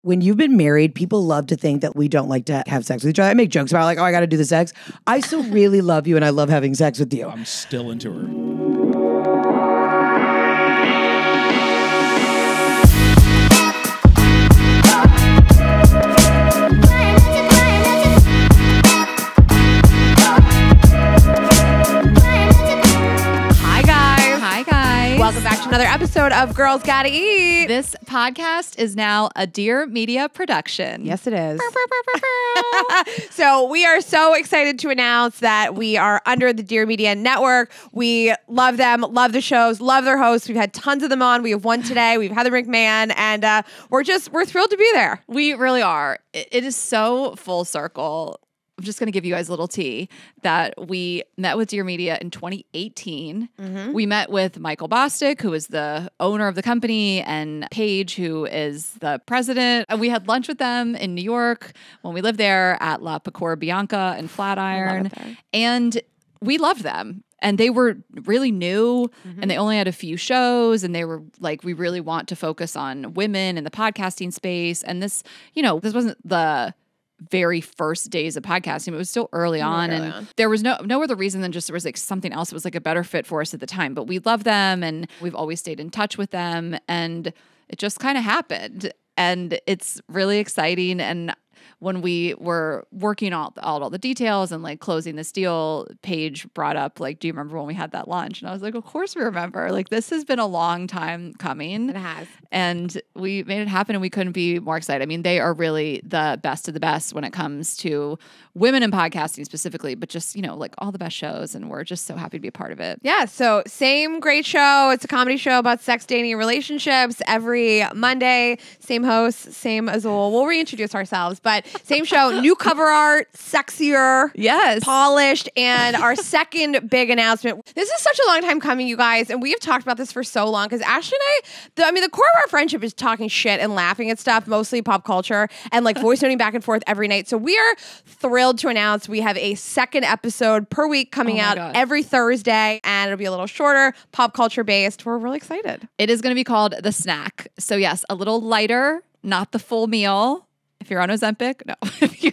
when you've been married, people love to think that we don't like to have sex with each other. I make jokes about like, oh, I got to do the sex. I still really love you and I love having sex with you. I'm still into her. Welcome back to another episode of Girls Gotta Eat. This podcast is now a Dear Media production. Yes, it is. So we are so excited to announce that we are under the Dear Media Network. We love them, love the shows, love their hosts. We've had tons of them on. We have one today. We've Heather McMahon, and we're thrilled to be there. We really are. It is so full circle. I'm just going to give you guys a little tea that we met with Dear Media in 2018. Mm-hmm. We met with Michael Bosstick, who is the owner of the company, and Paige, who is the president. And we had lunch with them in New York when we lived there at La Pecora Bianca in Flatiron. And we loved them. And they were really new, and they only had a few shows, and they were like, we really want to focus on women in the podcasting space. And this, this wasn't the very first days of podcasting. It was still early on. There was no other reason than just there was like something else that was like a better fit for us at the time. But we love them and we've always stayed in touch with them, and it just kind of happened. And it's really exciting. And when we were working out all the details and like closing this deal, Paige brought up like, do you remember when we had that lunch? And I was like, of course we remember. Like, this has been a long time coming. It has. And we made it happen, and we couldn't be more excited. I mean, they are really the best of the best when it comes to women in podcasting specifically, but just, like all the best shows. And we're just so happy to be a part of it. Yeah. So same great show. It's a comedy show about sex, dating, and relationships every Monday. Same hosts, same Azul. We'll reintroduce ourselves, but same show, new cover art, sexier, yes, polished, and our second big announcement. This is such a long time coming, you guys, and we have talked about this for so long because Ashley and I, the core of our friendship is talking shit and laughing at stuff, mostly pop culture, and like voice noting back and forth every night. So we are thrilled to announce we have a second episode per week coming out every Thursday, and it'll be a little shorter, pop culture based. We're really excited. It is going to be called The Snack. So yes, a little lighter, not the full meal. If you're on Ozempic, no. If you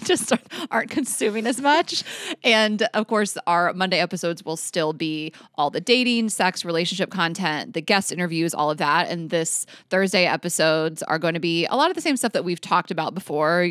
just aren't consuming as much. And of course, our Monday episodes will still be all the dating, sex, relationship content, the guest interviews, all of that. And this Thursday episodes are going to be a lot of the same stuff that we've talked about before,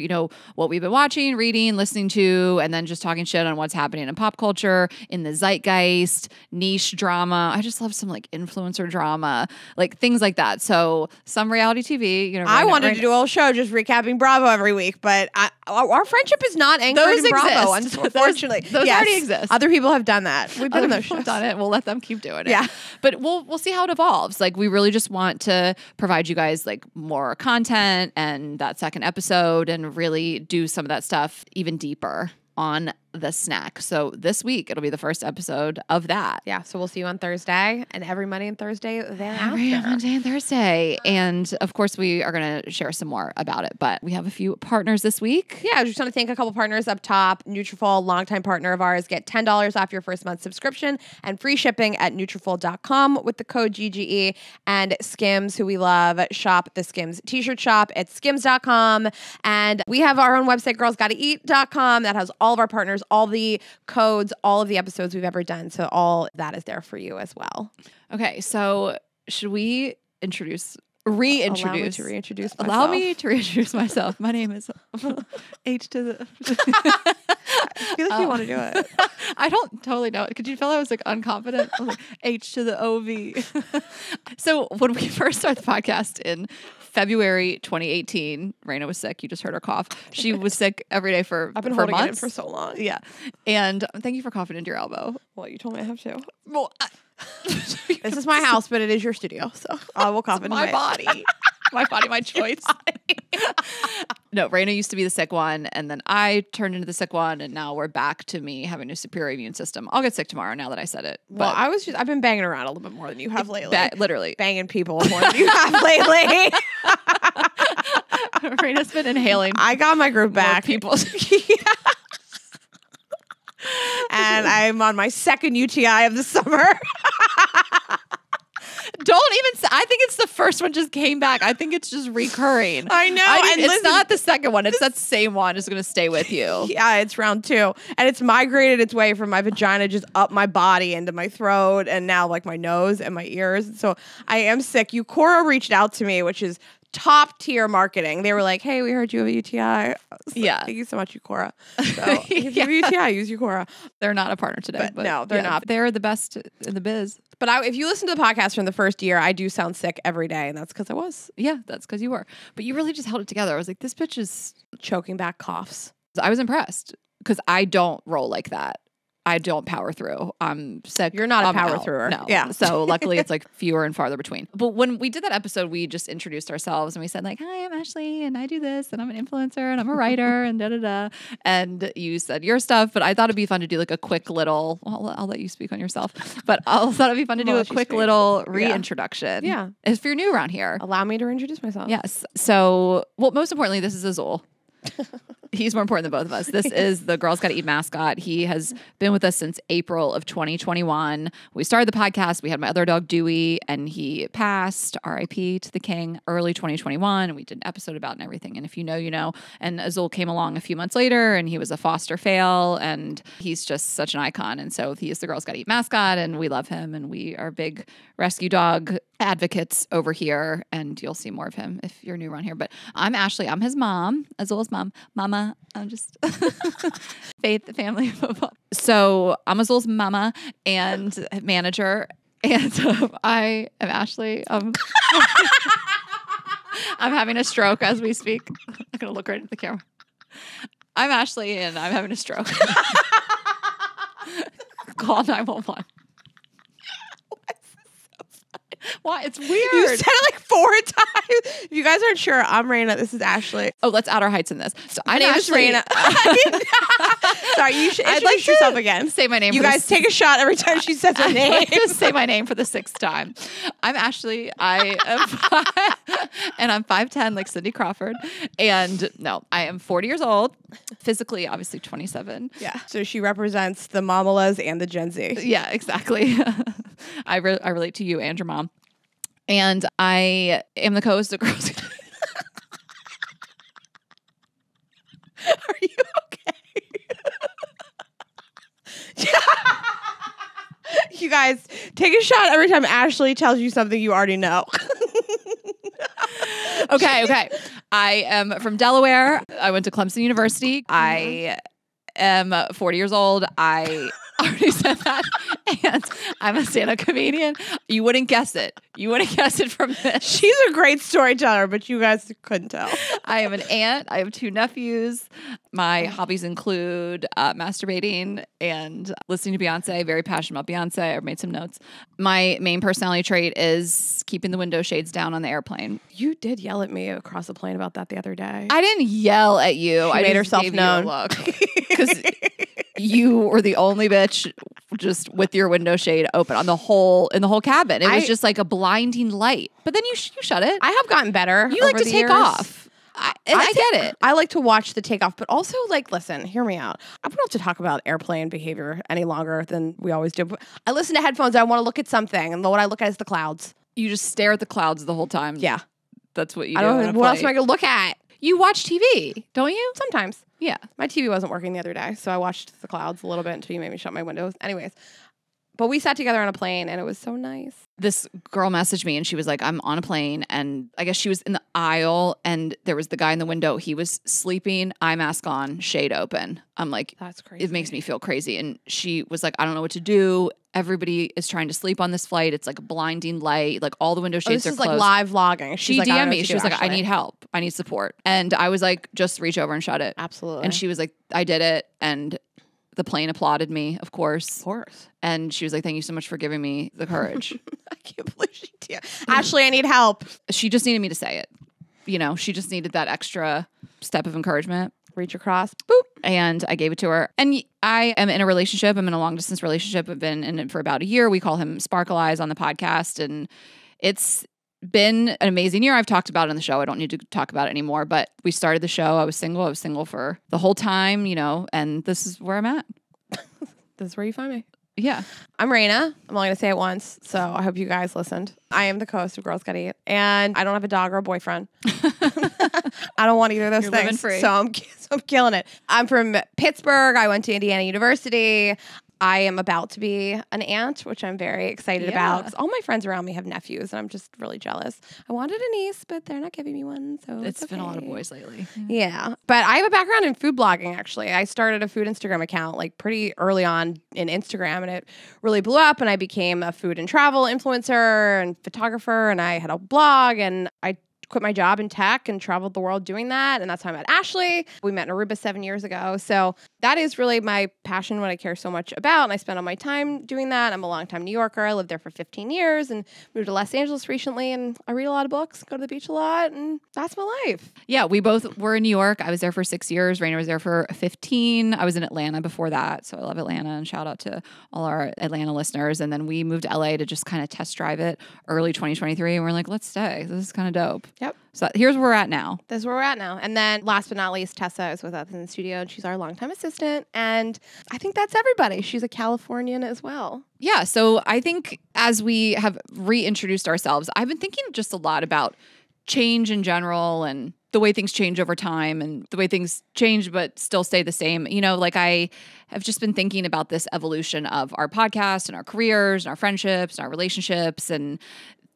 what we've been watching, reading, listening to, and then just talking shit on what's happening in pop culture, in the zeitgeist, niche drama. I just love some like influencer drama, like things like that. So some reality TV, I wanted to do a whole show just recapping Bravo every week, but our friendship is not anchored in Bravo, unfortunately. Those already exist. Other people have done that. We've been in those shows. Done it. We'll let them keep doing it. Yeah. But we'll see how it evolves. Like, we really just want to provide you guys like more content and that second episode and really do some of that stuff even deeper on The Snack. So this week, it'll be the first episode of that. Yeah, so we'll see you on Thursday and every Monday and Thursday thereafter. Every Monday and Thursday. And of course, we are going to share some more about it, but we have a few partners this week. Yeah, I just want to thank a couple partners up top. Nutrafol, longtime partner of ours. Get $10 off your first month subscription and free shipping at Nutrafol.com with the code GGE. And Skims, who we love, shop the Skims t-shirt shop at Skims.com. And we have our own website, girlsgottaeat.com, that has all of our partners, all the codes, all of the episodes we've ever done. So all that is there for you as well. Okay, so should we reintroduce Allow me to reintroduce myself. Allow me to reintroduce myself. My name is H to the... I feel like you want to do it. I don't totally know it. Could you feel I was like unconfident? I was like, H to the OV. So when we first started the podcast in February 2018, Raina was sick. You just heard her cough. She was sick every day for I've been holding months. it in for so long. Yeah. And thank you for coughing into your elbow. Well, you told me I have to. Well, this is my house, but it is your studio, so I will cough into my body. My body, my choice. No, Raina used to be the sick one, and then I turned into the sick one, and now we're back to me having a superior immune system. I'll get sick tomorrow now that I said it. Well, I've been banging around a little bit more than you have lately. Literally. Banging people more than you have lately. Raina's been inhaling. I got my group back. People. And I'm on my second UTI of the summer. Don't even say, I think it's the first one just came back. I think it's just recurring. I know. And it's listen, not the second one. It's that same one is going to stay with you. Yeah, it's round 2. And it's migrated its way from my vagina just up my body into my throat and now like my nose and my ears. So I am sick. Eucora reached out to me, which is top tier marketing. They were like, hey, we heard you have a UTI. I was like, Yeah. thank you so much, Eucora. So if you have a UTI, use Eucora. They're not a partner today. But no, they're not. They're the best in the biz. But if you listen to the podcast from the first year, I do sound sick every day. And that's because I was Yeah, that's because you were. But you really just held it together. I was like, this bitch is... choking back coughs. I was impressed because I don't roll like that. I don't power through. I'm sick. You're not a I'm power out. thrower. No. Yeah. So luckily it's like fewer and farther between. But when we did that episode, we just introduced ourselves and we said like, hi, I'm Ashley and I do this and I'm an influencer and I'm a writer and da-da-da. And you said your stuff, but I thought it'd be fun to do like a quick little, I'll let you speak on yourself, but I thought it'd be fun to do a quick little reintroduction. Yeah. If you're new around here. Allow me to introduce myself. Yes. So, well, most importantly, this is Azul. He's more important than both of us. This is the Girls Gotta Eat mascot. He has been with us since April of 2021. We started the podcast. We had my other dog, Dewey, and he passed, RIP to the king, early 2021. And we did an episode about it and everything. And if you know, you know. And Azul came along a few months later, and he was a foster fail, and he's just such an icon. And so he is the Girls Gotta Eat mascot, and we love him, and we are big rescue dog advocates over here, and you'll see more of him if you're new around here. But I'm Ashley. I'm his mom, Azul's mom. Mama, I'm just Faith family football. So I'm Azul's mama and manager, and I am Ashley. I'm having a stroke as we speak. I'm gonna look right into the camera. I'm Ashley, and I'm having a stroke. Call 911. Why? It's weird. You said it like 4 times. If you guys aren't sure, I'm Raina. This is Ashley. Oh, let's add our heights in this. So My name is Raina. Sorry, you should I'd introduce like to yourself again. Say my name. You for guys take a shot every time she says her I'd name. like to say my name for the 6th time. I'm Ashley. I am and I'm 5'10", like Cindy Crawford. And no, I am 40 years old. Physically, obviously 27. Yeah. So she represents the Mamalas and the Gen Z. Yeah, exactly. I relate to you and your mom. And I am the co-host of Girls. Are you okay? You guys, take a shot every time Ashley tells you something you already know. Okay. I am from Delaware. I went to Clemson University. I am 40 years old. I already said that. And I'm a stand-up comedian. You wouldn't guess it. You wouldn't guess it from this. She's a great storyteller, but you guys couldn't tell. I am an aunt. I have 2 nephews. My hobbies include masturbating and listening to Beyonce. Very passionate about Beyonce. I've made some notes. My main personality trait is keeping the window shades down on the airplane. You did yell at me across the plane about that the other day. I didn't yell at you. She I made just herself gave known. you a look. Because you were the only bitch just with your window shade open in the whole cabin. It was just like a blinding light. But then you shut it. I have gotten better. You like over to the take years. off. I get it. I like to watch the takeoff, but also like, listen, hear me out. I don't have to talk about airplane behavior any longer than we always do. I listen to headphones. I want to look at something, and what I look at is the clouds. You just stare at the clouds the whole time. Yeah, That's what you I do. don't. on a What else am I flight. going to look at? You watch TV, don't you? Sometimes Yeah. my TV wasn't working the other day, so I watched the clouds a little bit until you made me shut my windows. Anyways, but we sat together on a plane, and it was so nice. This girl messaged me and she was like, I'm on a plane. And I guess she was in the aisle and there was the guy in the window. He was sleeping, eye mask on, shade open. I'm like, That's crazy. it makes me feel crazy. And she was like, I don't know what to do. Everybody is trying to sleep on this flight. It's like a blinding light. Like all the window shades this are is closed. like live vlogging. She She's like, I don't DM'd know me. what to She do, was like, I Ashley. need help. I need support. And I was like, just reach over and shut it. Absolutely. And she was like, I did it. And the plane applauded me, of course. of course. And she was like, thank you so much for giving me the courage. I can't believe she did. Ashley, I need help. She just needed me to say it. You know, she just needed that extra step of encouragement. Reach across. Boop. And I gave it to her. And I am in a relationship. I'm in a long distance relationship. I've been in it for about a year. We call him Sparkle Eyes on the podcast. And it's been an amazing year. I've talked about it on the show. I don't need to talk about it anymore. But we started the show. I was single. I was single for the whole time, you know, and this is where I'm at. This is where you find me. Yeah. I'm Raina. I'm only going to say it once, so I hope you guys listened. I am the co-host of Girls Gotta Eat, and I don't have a dog or a boyfriend. I don't want either of those You're living things, free. so I'm killing it. I'm from Pittsburgh. I went to Indiana University. I am about to be an aunt, which I'm very excited about. 'Cause all my friends around me have nephews, and I'm just really jealous. I wanted a niece, but they're not giving me one, so It's been a lot of okay. boys lately. Yeah. But I have a background in food blogging, actually. I started a food Instagram account like pretty early on in Instagram, and it really blew up. And I became a food and travel influencer and photographer, and I had a blog, and I quit my job in tech and traveled the world doing that. And that's how I met Ashley. We met in Aruba 7 years ago. So that is really my passion, what I care so much about. And I spend all my time doing that. I'm a longtime New Yorker. I lived there for 15 years and moved to Los Angeles recently. And I read a lot of books, go to the beach a lot, and that's my life. Yeah, we both were in New York. I was there for 6 years. Raina was there for 15. I was in Atlanta before that. So I love Atlanta, and shout out to all our Atlanta listeners. And then we moved to LA to just kind of test drive it early 2023. And we're like, let's stay. This is kind of dope. Yep. So here's where we're at now. That's where we're at now. And then last but not least, Tessa is with us in the studio, and she's our longtime assistant. And I think that's everybody. She's a Californian as well. Yeah. So I think as we have reintroduced ourselves, I've been thinking just a lot about change in general and the way things change over time and the way things change but still stay the same. You know, like I have just been thinking about this evolution of our podcast and our careers and our friendships and our relationships and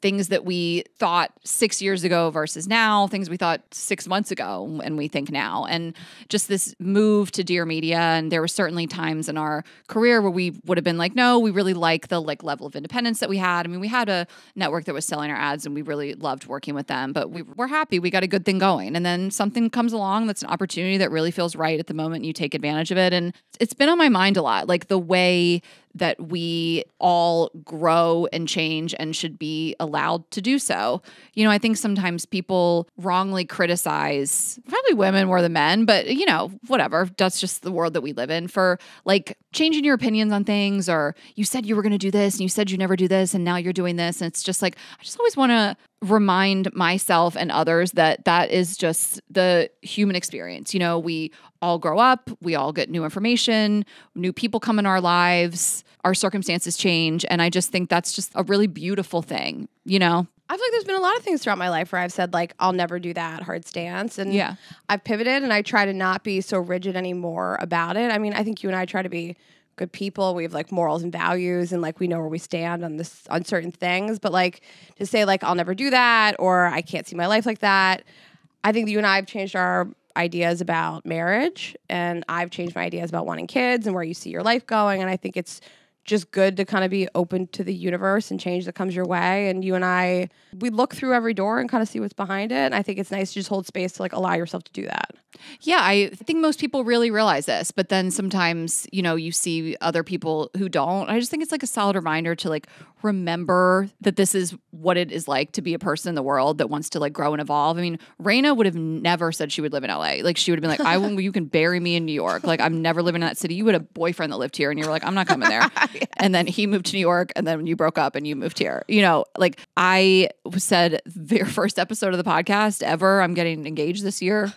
things that we thought 6 years ago versus now, things we thought 6 months ago and we think now. And just this move to Dear Media. And there were certainly times in our career where we would have been like, no, we really like the level of independence that we had. I mean, we had a network that was selling our ads and we really loved working with them, but we were happy. We got a good thing going. And then something comes along that's an opportunity that really feels right at the moment and you take advantage of it. And it's been on my mind a lot, like the way that we all grow and change and should be allowed to do so. You know, I think sometimes people wrongly criticize probably women more than men, but you know, whatever. That's just the world that we live in for like changing your opinions on things, or you said you were going to do this and you said you never do this and now you're doing this. And it's just like, I just always want to remind myself and others that that is just the human experience. You know, we all grow up, we all get new information, new people come in our lives, our circumstances change. And I just think that's just a really beautiful thing, you know? I feel like there's been a lot of things throughout my life where I've said like, I'll never do that hard stance. And Yeah. I've pivoted and I try to not be so rigid anymore about it. I mean, I think you and I try to be good people. We have like morals and values and like we know where we stand on this on certain things. But like to say like I'll never do that or I can't see my life like that. I think that you and I have changed our ideas about marriage and I've changed my ideas about wanting kids and where you see your life going. And I think it's just good to kind of be open to the universe and change that comes your way. And you and I, we look through every door and kind of see what's behind it. And I think it's nice to just hold space to like allow yourself to do that. Yeah, I think most people really realize this, but then sometimes, you know, you see other people who don't. I just think it's like a solid reminder to like remember that this is what it is like to be a person in the world that wants to like grow and evolve. I mean, Raina would have never said she would live in LA. Like she would have been like, I will, you can bury me in New York. Like I'm never living in that city. You had a boyfriend that lived here and you were like, I'm not coming there. And then he moved to New York and then you broke up and you moved here. You know, like I said, very first episode of the podcast ever, I'm getting engaged this year.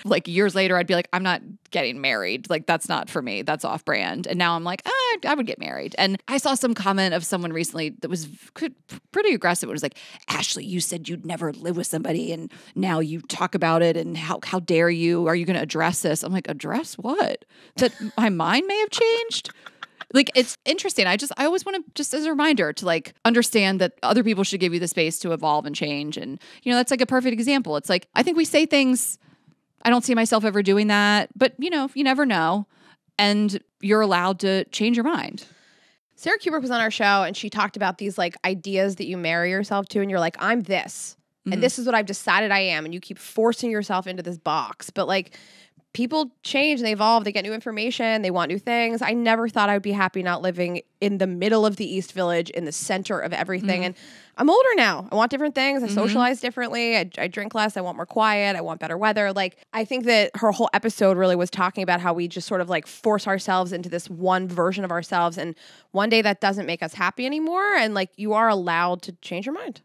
Like years later, I'd be like, I'm not getting married. Like, that's not for me. That's off brand. And now I'm like, I would get married. And I saw some comment of someone recently that was pretty aggressive. It was like, Ashley, you said you'd never live with somebody and now you talk about it. And how dare you? Are you going to address this? I'm like, address what? That my mind may have changed? Like, it's interesting. I always want to, just as a reminder to like understand that other people should give you the space to evolve and change. And, you know, that's like a perfect example. It's like, I think we say things, I don't see myself ever doing that, but you know, you never know. And you're allowed to change your mind. Sarah Kubrick was on our show and she talked about these like ideas that you marry yourself to and you're like, I'm this. And this is what I've decided I am. And you keep forcing yourself into this box. But like people change and they evolve. They get new information. They want new things. I never thought I would be happy not living in the middle of the East Village in the center of everything. And I'm older now. I want different things. I socialize differently. I drink less. I want more quiet. I want better weather. Like, I think that her whole episode really was talking about how we just sort of like force ourselves into this one version of ourselves. And one day that doesn't make us happy anymore. And like, you are allowed to change your mind.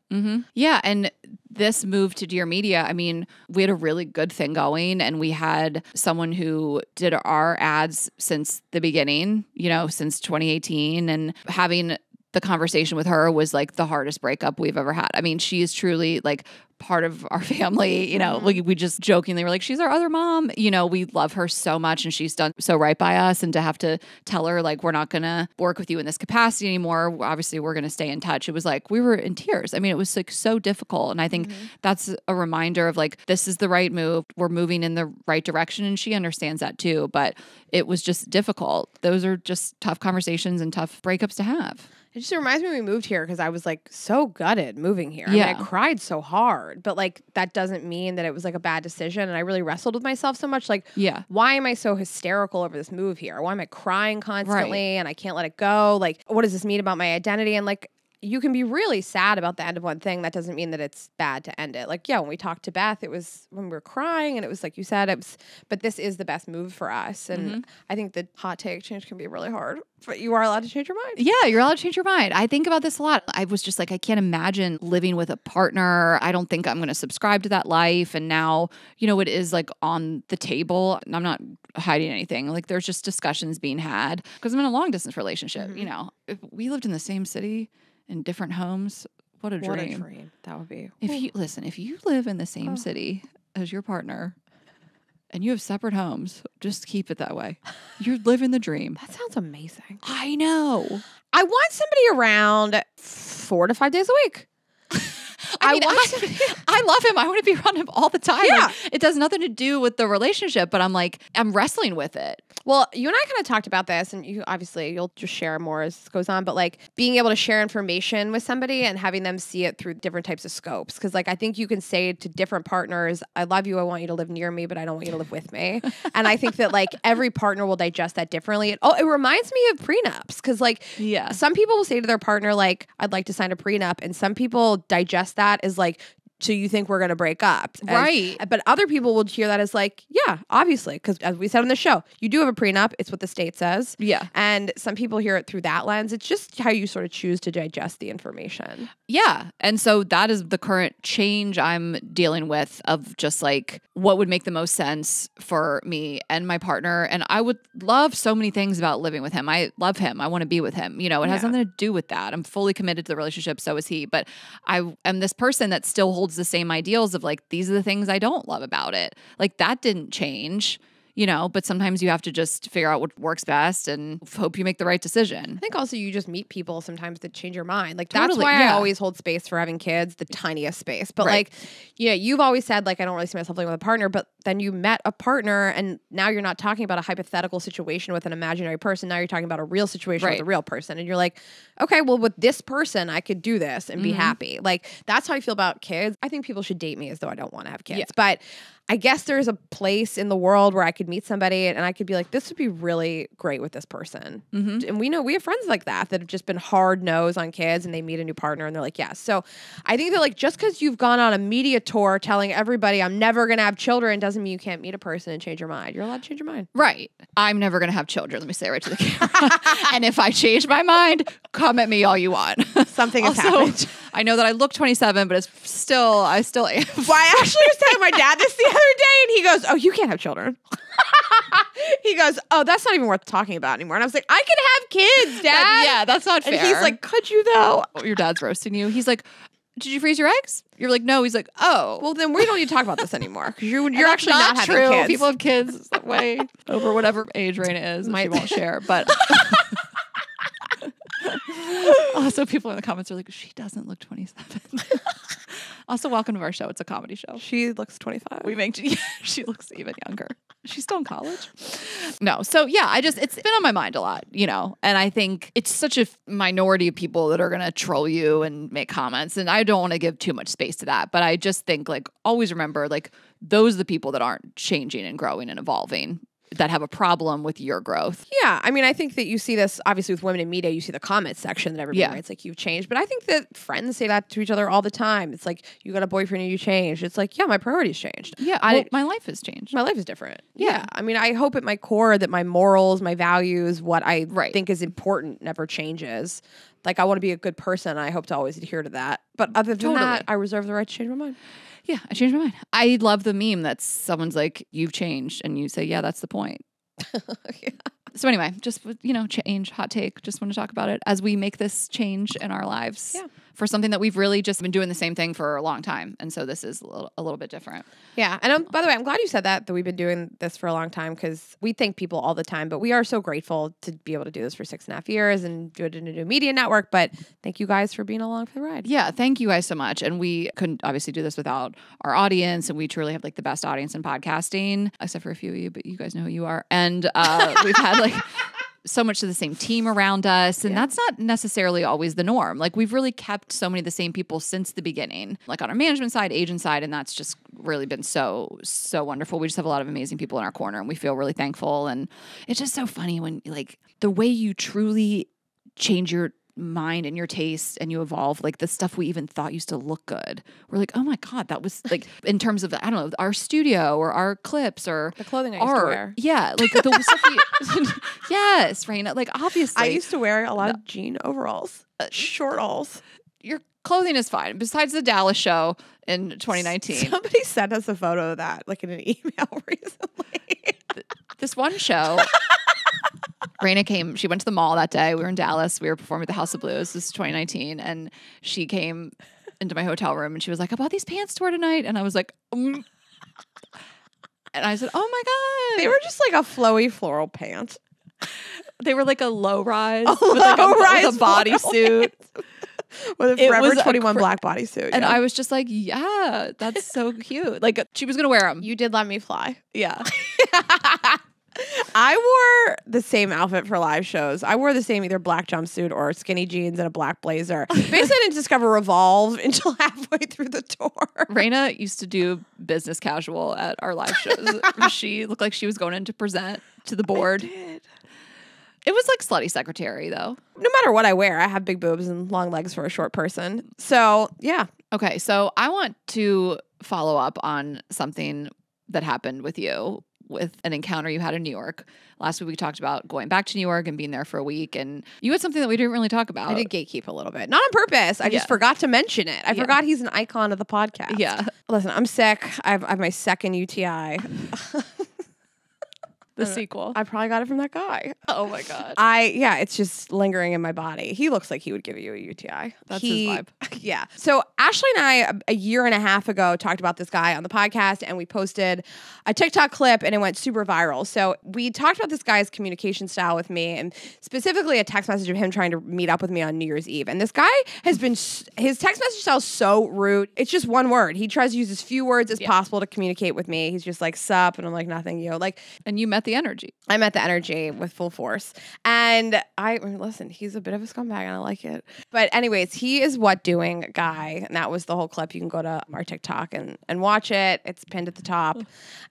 Yeah. And this move to Dear Media, I mean, we had a really good thing going, and we had someone who did our ads since the beginning, you know, since 2018, and having the conversation with her was like the hardest breakup we've ever had. I mean, she is truly like part of our family. You know, we just jokingly were like, she's our other mom. You know, we love her so much, and she's done so right by us. And to have to tell her, like, we're not going to work with you in this capacity anymore. Obviously, we're going to stay in touch. It was like, we were in tears. I mean, it was like so difficult. And I think that's a reminder of like, this is the right move. We're moving in the right direction. And she understands that too. But it was just difficult. Those are just tough conversations and tough breakups to have. It just reminds me when we moved here because I was like so gutted moving here. Yeah. I mean, I cried so hard, but like that doesn't mean that it was like a bad decision. And I really wrestled with myself so much. Like, why am I so hysterical over this move here? Why am I crying constantly and I can't let it go? Like, what does this mean about my identity? And like, you can be really sad about the end of one thing. That doesn't mean that it's bad to end it. Like, yeah, when we talked to Beth, it was when we were crying and it was like you said, it was, but this is the best move for us. And I think the hot take change can be really hard, but you are allowed to change your mind. Yeah, you're allowed to change your mind. I think about this a lot. I was just like, I can't imagine living with a partner. I don't think I'm going to subscribe to that life. And now, you know, it is like on the table. I'm not hiding anything. Like, there's just discussions being had because I'm in a long distance relationship. You know, if we lived in the same city, in different homes, what a dream. What a dream that would be. If you live in the same city as your partner and you have separate homes, just keep it that way. You're living the dream. That sounds amazing. I know. I want somebody around 4 to 5 days a week. I love him. I want to be around him all the time. Yeah. Like, it does nothing to do with the relationship, but I'm wrestling with it. Well, you and I kind of talked about this, and you'll just share more as this goes on, but like being able to share information with somebody and having them see it through different types of scopes. Because like I think you can say to different partners, I love you, I want you to live near me, but I don't want you to live with me. And I think that like every partner will digest that differently. It reminds me of prenups, because like some people will say to their partner, like, I'd like to sign a prenup, and some people digest that as like, so you think we're going to break up. Right. But other people will hear that as like, yeah, obviously. Because as we said on the show, you do have a prenup. It's what the state says. Yeah. And some people hear it through that lens. It's just how you sort of choose to digest the information. Yeah. And so that is the current change I'm dealing with, of just like what would make the most sense for me and my partner. And I would love so many things about living with him. I love him. I want to be with him. You know, it has nothing to do with that. I'm fully committed to the relationship. So is he. But I am this person that still holds the same ideals of like, these are the things I don't love about it. Like, that didn't change. You know, but sometimes you have to just figure out what works best and hope you make the right decision. I think also you just meet people sometimes that change your mind. Like, Totally, that's why yeah. I always hold space for having kids, the tiniest space. But like, you've always said like, I don't really see myself living with a partner, but then you met a partner and now you're not talking about a hypothetical situation with an imaginary person. Now you're talking about a real situation with a real person. And you're like, okay, well, with this person, I could do this and be happy. Like, that's how I feel about kids. I think people should date me as though I don't want to have kids. Yeah. But I guess there's a place in the world where I could meet somebody and I could be like, this would be really great with this person. And we have friends like that have just been hard nose on kids, and they meet a new partner and they're like, yes. So I think that like, just because you've gone on a media tour telling everybody I'm never going to have children doesn't mean you can't meet a person and change your mind. You're allowed to change your mind. Right. I'm never going to have children. Let me say it right to the camera. And if I change my mind, come at me all you want. Something has happened. I know that I look 27, but I still am. Well, I actually was telling my dad this the other day, and he goes, oh, you can't have children. He goes, oh, that's not even worth talking about anymore. And I was like, I can have kids, Dad. That's not fair. And he's like, could you though? Your dad's roasting you. He's like, did you freeze your eggs? You're like, no. He's like, oh. Well, then we don't need to talk about this anymore, because you're actually not having true. kids. People have kids way over whatever age Raina is. She won't share, but... Also, people in the comments are like, she doesn't look 27. Also, welcome to our show. It's a comedy show. She looks 25. She looks even younger. She's still in college. No. So yeah, it's been on my mind a lot, you know, and I think it's such a minority of people that are going to troll you and make comments. And I don't want to give too much space to that, but I just think like, always remember, like, those are the people that aren't changing and growing and evolving. that have a problem with your growth. Yeah, I mean, I think that you see this obviously with women in media. You see the comments section that everybody writes like, "You've changed," but I think that friends say that to each other all the time. It's like, "You got a boyfriend and you changed." It's like, yeah, my priorities changed. Yeah, my life has changed. My life is different. Yeah. I mean, I hope at my core that my morals, my values, what I think is important never changes. Like, I want to be a good person, and I hope to always adhere to that. But other than that, I reserve the right to change my mind. Yeah, I changed my mind. I love the meme that someone's like, "You've changed," and you say, "Yeah, that's the point." Yeah. So anyway, just, change, hot take. Just want to talk about it as we make this change in our lives for something that we've really just been doing the same thing for a long time. And so this is a little bit different. Yeah. And by the way, I'm glad you said that we've been doing this for a long time, because we thank people all the time, but we are so grateful to be able to do this for 6.5 years and do it in a new media network. But thank you guys for being along for the ride. Yeah. Thank you guys so much. And we couldn't obviously do this without our audience. And we truly have like the best audience in podcasting, except for a few of you, but you guys know who you are. And we've had like so much of the same team around us. And that's not necessarily always the norm. Like, we've really kept so many of the same people since the beginning, like on our management side, agent side. And that's just really been so, so wonderful. We just have a lot of amazing people in our corner, and we feel really thankful. And it's just so funny when, like, the way you truly change your mind and your taste and you evolve, like the stuff we even thought used to look good. We're like, oh my God, that was like, in terms of, I don't know, our studio or our clips or the clothing I used to wear. Yeah. Like the stuff yes, Raina. Like, obviously. I used to wear a lot of jean overalls, shortalls. Your clothing is fine. Besides the Dallas show in 2019. Somebody sent us a photo of that, like in an email recently. This one show, Raina came, she went to the mall that day. We were in Dallas. We were performing at the House of Blues. This is 2019. And she came into my hotel room and she was like, "I bought these pants to wear tonight." And I was like, And I said, "Oh my God." They were just like a flowy floral pant. They were like a low rise. With like a bodysuit. With a Forever 21 black bodysuit. And I was just like, yeah, that's so cute. Like, she was going to wear them. You did let me fly. Yeah. I wore the same outfit for live shows. I wore the same either black jumpsuit or skinny jeans and a black blazer. Basically, I didn't discover Revolve until halfway through the tour. Raina used to do business casual at our live shows. She looked like she was going in to present to the board. I did. It was like slutty secretary, though. No matter what I wear, I have big boobs and long legs for a short person. So, yeah. Okay, so I want to follow up on something that happened with you, with an encounter you had in New York. Last week we talked about going back to New York and being there for a week, and you had something that we didn't really talk about. I did gatekeep a little bit. Not on purpose. I just forgot to mention it. I forgot he's an icon of the podcast. Yeah. Listen, I'm sick. I have my second UTI. The sequel. I probably got it from that guy. Oh my God. It's just lingering in my body. He looks like he would give you a UTI. That's his vibe. Yeah. So Ashley and I, a year and a half ago, talked about this guy on the podcast, and we posted a TikTok clip, and it went super viral. So we talked about this guy's communication style with me, and specifically a text message of him trying to meet up with me on New Year's Eve. And this guy has been, his text message style is so rude. It's just one word. He tries to use as few words as possible to communicate with me. He's just like, "Sup," and I'm like, "Nothing, you." Like, and you met the energy. I met the energy with full force. And listen, he's a bit of a scumbag and I like it. But anyways, he is what doing guy. And that was the whole clip. You can go to our TikTok and watch it. It's pinned at the top.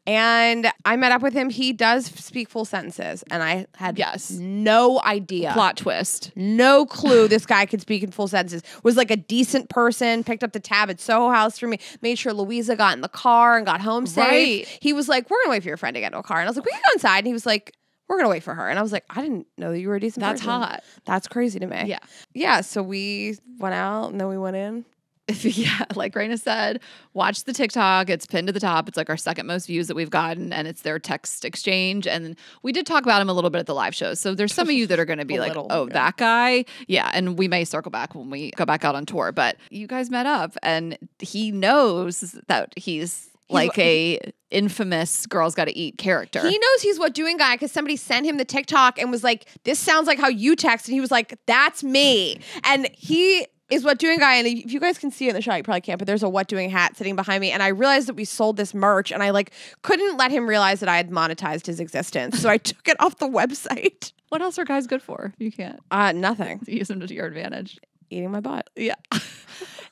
And I met up with him. He does speak full sentences. And I had no idea. Plot twist. No clue this guy could speak in full sentences. Was like a decent person, picked up the tab at Soho House for me, made sure Louisa got in the car and got home safe. Right. He was like, "We're going to wait for your friend to get into a car." And I was like, "We can go inside." And he was like, "We're going to wait for her." And I was like, "I didn't know that you were a decent That's person." hot. That's crazy to me. Yeah. Yeah. So we went out and then we went in. Yeah, like Raina said, watch the TikTok. It's pinned to the top. It's like our second most views that we've gotten, and it's their text exchange. And we did talk about him a little bit at the live shows. So there's some of you that are going to be like, "Oh, that guy." Yeah, and we may circle back when we go back out on tour. But you guys met up, and he knows that he's like a infamous Girls Gotta Eat character. He knows he's what doing guy because somebody sent him the TikTok and was like, "This sounds like how you text." And he was like, "That's me." And he is what doing guy. And if you guys can see it in the shot, you probably can't, but there's a what doing hat sitting behind me. And I realized that we sold this merch and I couldn't let him realize that I had monetized his existence. So I took it off the website. What else are guys good for? You can't. Nothing. Use them to your advantage. Eating my butt. Yeah.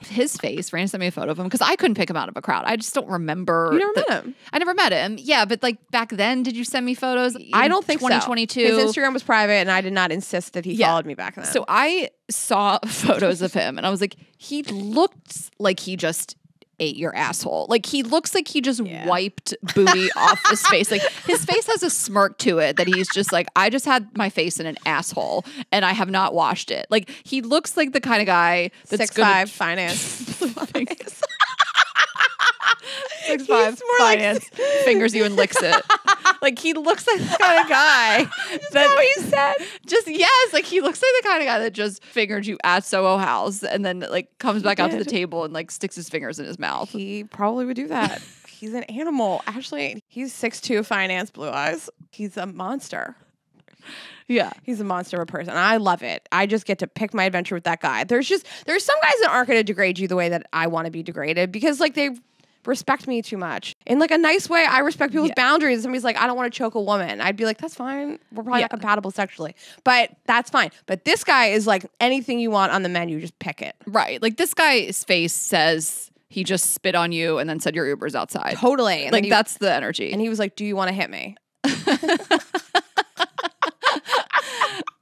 his face. Raina sent me a photo of him because I couldn't pick him out of a crowd. I just don't remember. You never met him. I never met him. Yeah, but like back then, did you send me photos? I don't think 2022. so. His Instagram was private, and I did not insist that he followed me back then. So I saw photos of him, and I was like, he looked like he just ate your asshole. Like he looks like he just wiped booty off his face. Like his face has a smirk to it that he's just like, I just had my face in an asshole and I have not washed it. Like he looks like the kind of guy that's 6'5" finance. 6'5" finance, fingers you and licks it. Like he looks like the kind of guy that what you said. Just yes, like he looks like the kind of guy that just fingered you at Soho House and then like comes back out to the table and like sticks his fingers in his mouth. He probably would do that. He's an animal. Actually, he's 6'2", finance, blue eyes. He's a monster. Yeah. He's a monster of a person. I love it. I just get to pick my adventure with that guy. There's some guys that aren't going to degrade you the way that I want to be degraded because like they respect me too much. In like a nice way, I respect people's boundaries. Somebody's like, I don't want to choke a woman. I'd be like, that's fine. We're probably not compatible sexually. But that's fine. But this guy is like, anything you want on the menu, just pick it. Right. Like this guy's face says he just spit on you and then said your Uber's outside. Totally. And like that's the energy. And he was like, do you want to hit me?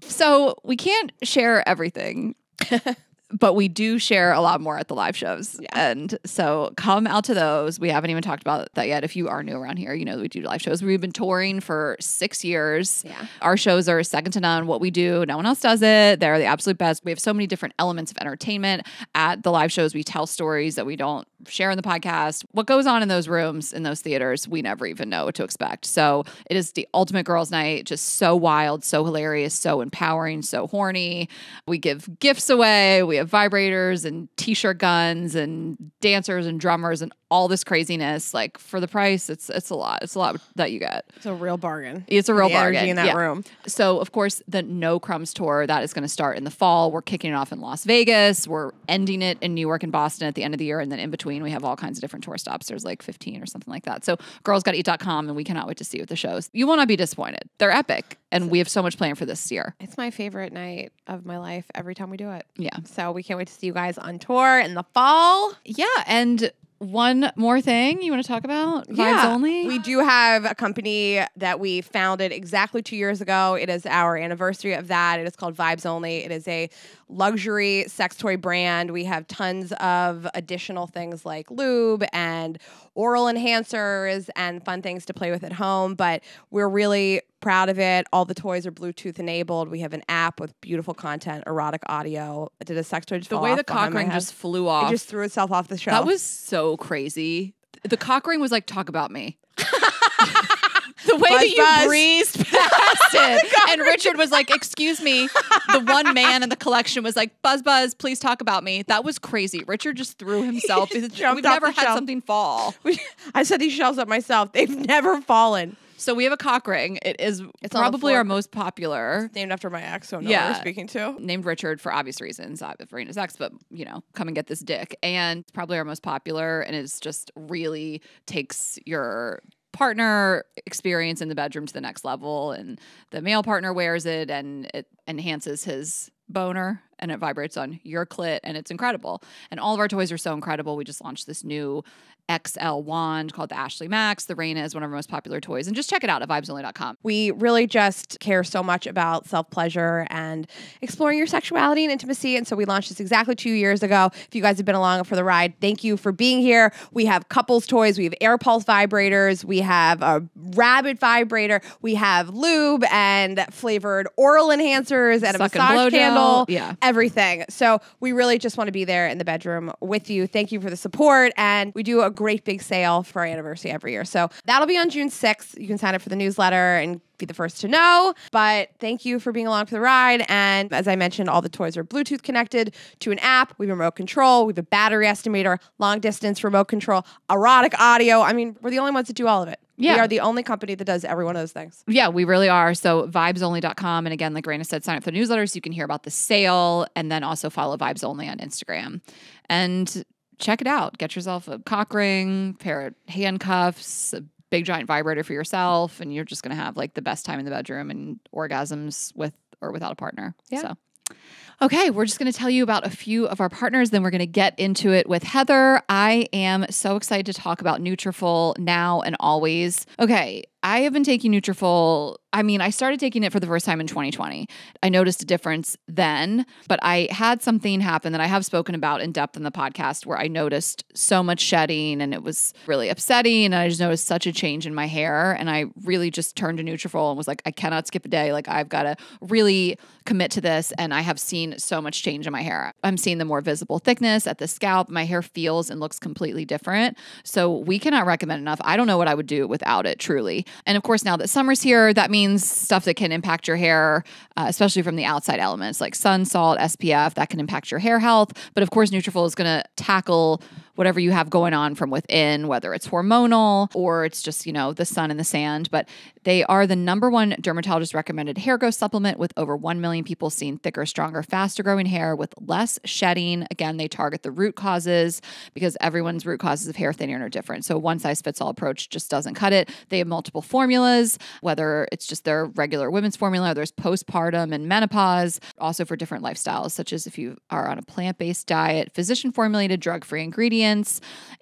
So we can't share everything. But we do share a lot more at the live shows. Yeah. And so come out to those. We haven't even talked about that yet. If you are new around here, you know that we do live shows. We've been touring for 6 years. Yeah. Our shows are second to none. What we do, no one else does it. They're the absolute best. We have so many different elements of entertainment. At the live shows, we tell stories that we don't share in the podcast. What goes on in those rooms, in those theaters, we never even know what to expect. So it is the ultimate girls' night. Just so wild, so hilarious, so empowering, so horny. We give gifts away. We have vibrators and t-shirt guns and dancers and drummers and all this craziness. Like for the price, it's a lot. It's a lot that you get. It's a real bargain. It's a real bargain. Energy in that room. So of course the No Crumbs tour that is going to start in the fall. We're kicking it off in Las Vegas. We're ending it in New York and Boston at the end of the year, and then in between we have all kinds of different tour stops. There's like 15 or something like that. So girlsgottaeat.com, and we cannot wait to see you at the shows. You will not be disappointed. They're epic, and we have so much planned for this year. It's my favorite night of my life every time we do it. Yeah. So we can't wait to see you guys on tour in the fall. Yeah, and one more thing you want to talk about? Vibes Only? We do have a company that we founded exactly 2 years ago. It is our anniversary of that. It is called Vibes Only. It is a luxury sex toy brand. We have tons of additional things like lube and oral enhancers and fun things to play with at home, but we're really proud of it. All the toys are Bluetooth enabled. We have an app with beautiful content, erotic audio. Did a sex toy just the fall way off the cock behind my ring head? just flew off. It just threw itself off the shelf. That was so crazy. The cock ring was like, talk about me. The way Buzz, that you buzz. breezed past it. And Richard was like, excuse me. The one man in the collection was like, buzz, buzz, please talk about me. That was crazy. Richard just threw himself. We've jumped off never the had shelf. something fall. I set these shelves up myself. They've never fallen. So we have a cock ring. It's on the probably floor. our most popular. Named after my ex, so I know who we're speaking to. Named Richard for obvious reasons. Verena's ex, but you know, come and get this dick. And it's probably our most popular, and it's just really takes your partner experience in the bedroom to the next level, and the male partner wears it and it enhances his boner and it vibrates on your clit, and it's incredible. And all of our toys are so incredible. We just launched this new XL wand called the Ashley Max. The Reina is one of our most popular toys, and just check it out at vibesonly.com. We really just care so much about self-pleasure and exploring your sexuality and intimacy, and so we launched this exactly 2 years ago. If you guys have been along for the ride, thank you for being here. We have couples toys, we have air pulse vibrators, we have a rabbit vibrator, we have lube and flavored oral enhancers and a Suck and massage blow candle, gel. everything. So we really just want to be there in the bedroom with you. Thank you for the support, and we do a great big sale for our anniversary every year. So that'll be on June 6th. You can sign up for the newsletter and be the first to know. But thank you for being along for the ride. And as I mentioned, all the toys are Bluetooth connected to an app. We have remote control. We have a battery estimator, long distance remote control, erotic audio. I mean, we're the only ones that do all of it. Yeah. We are the only company that does every one of those things. Yeah, we really are. So vibesonly.com. And again, like Raina said, sign up for the newsletter so you can hear about the sale, and then also follow Vibes Only on Instagram. And check it out. Get yourself a cock ring, pair of handcuffs, a big giant vibrator for yourself, and you're just going to have like the best time in the bedroom and orgasms with or without a partner. Yeah. So Okay, we're just going to tell you about a few of our partners, then we're going to get into it with Heather. I am so excited to talk about Nutrafol now and always. Okay, I have been taking Nutrafol. I mean, I started taking it for the first time in 2020. I noticed a difference then, but I had something happen that I have spoken about in depth in the podcast where I noticed so much shedding and it was really upsetting. And I just noticed such a change in my hair. And I really just turned to Nutrafol and was like, I cannot skip a day. Like, I've got to really commit to this. And I have seen so much change in my hair. I'm seeing the more visible thickness at the scalp. My hair feels and looks completely different. So we cannot recommend enough. I don't know what I would do without it, truly. And of course, now that summer's here, that means stuff that can impact your hair, especially from the outside elements like sun, salt, SPF, that can impact your hair health. But of course, Nutrafol is going to tackle whatever you have going on from within, whether it's hormonal or it's just, the sun and the sand. But they are the #1 dermatologist recommended hair growth supplement with over 1 million people seeing thicker, stronger, faster growing hair with less shedding. Again, they target the root causes because everyone's root causes of hair thinning are different. So one size fits all approach just doesn't cut it. They have multiple formulas, whether it's just their regular women's formula, or there's postpartum and menopause, also for different lifestyles, such as if you are on a plant-based diet, physician formulated drug-free ingredients.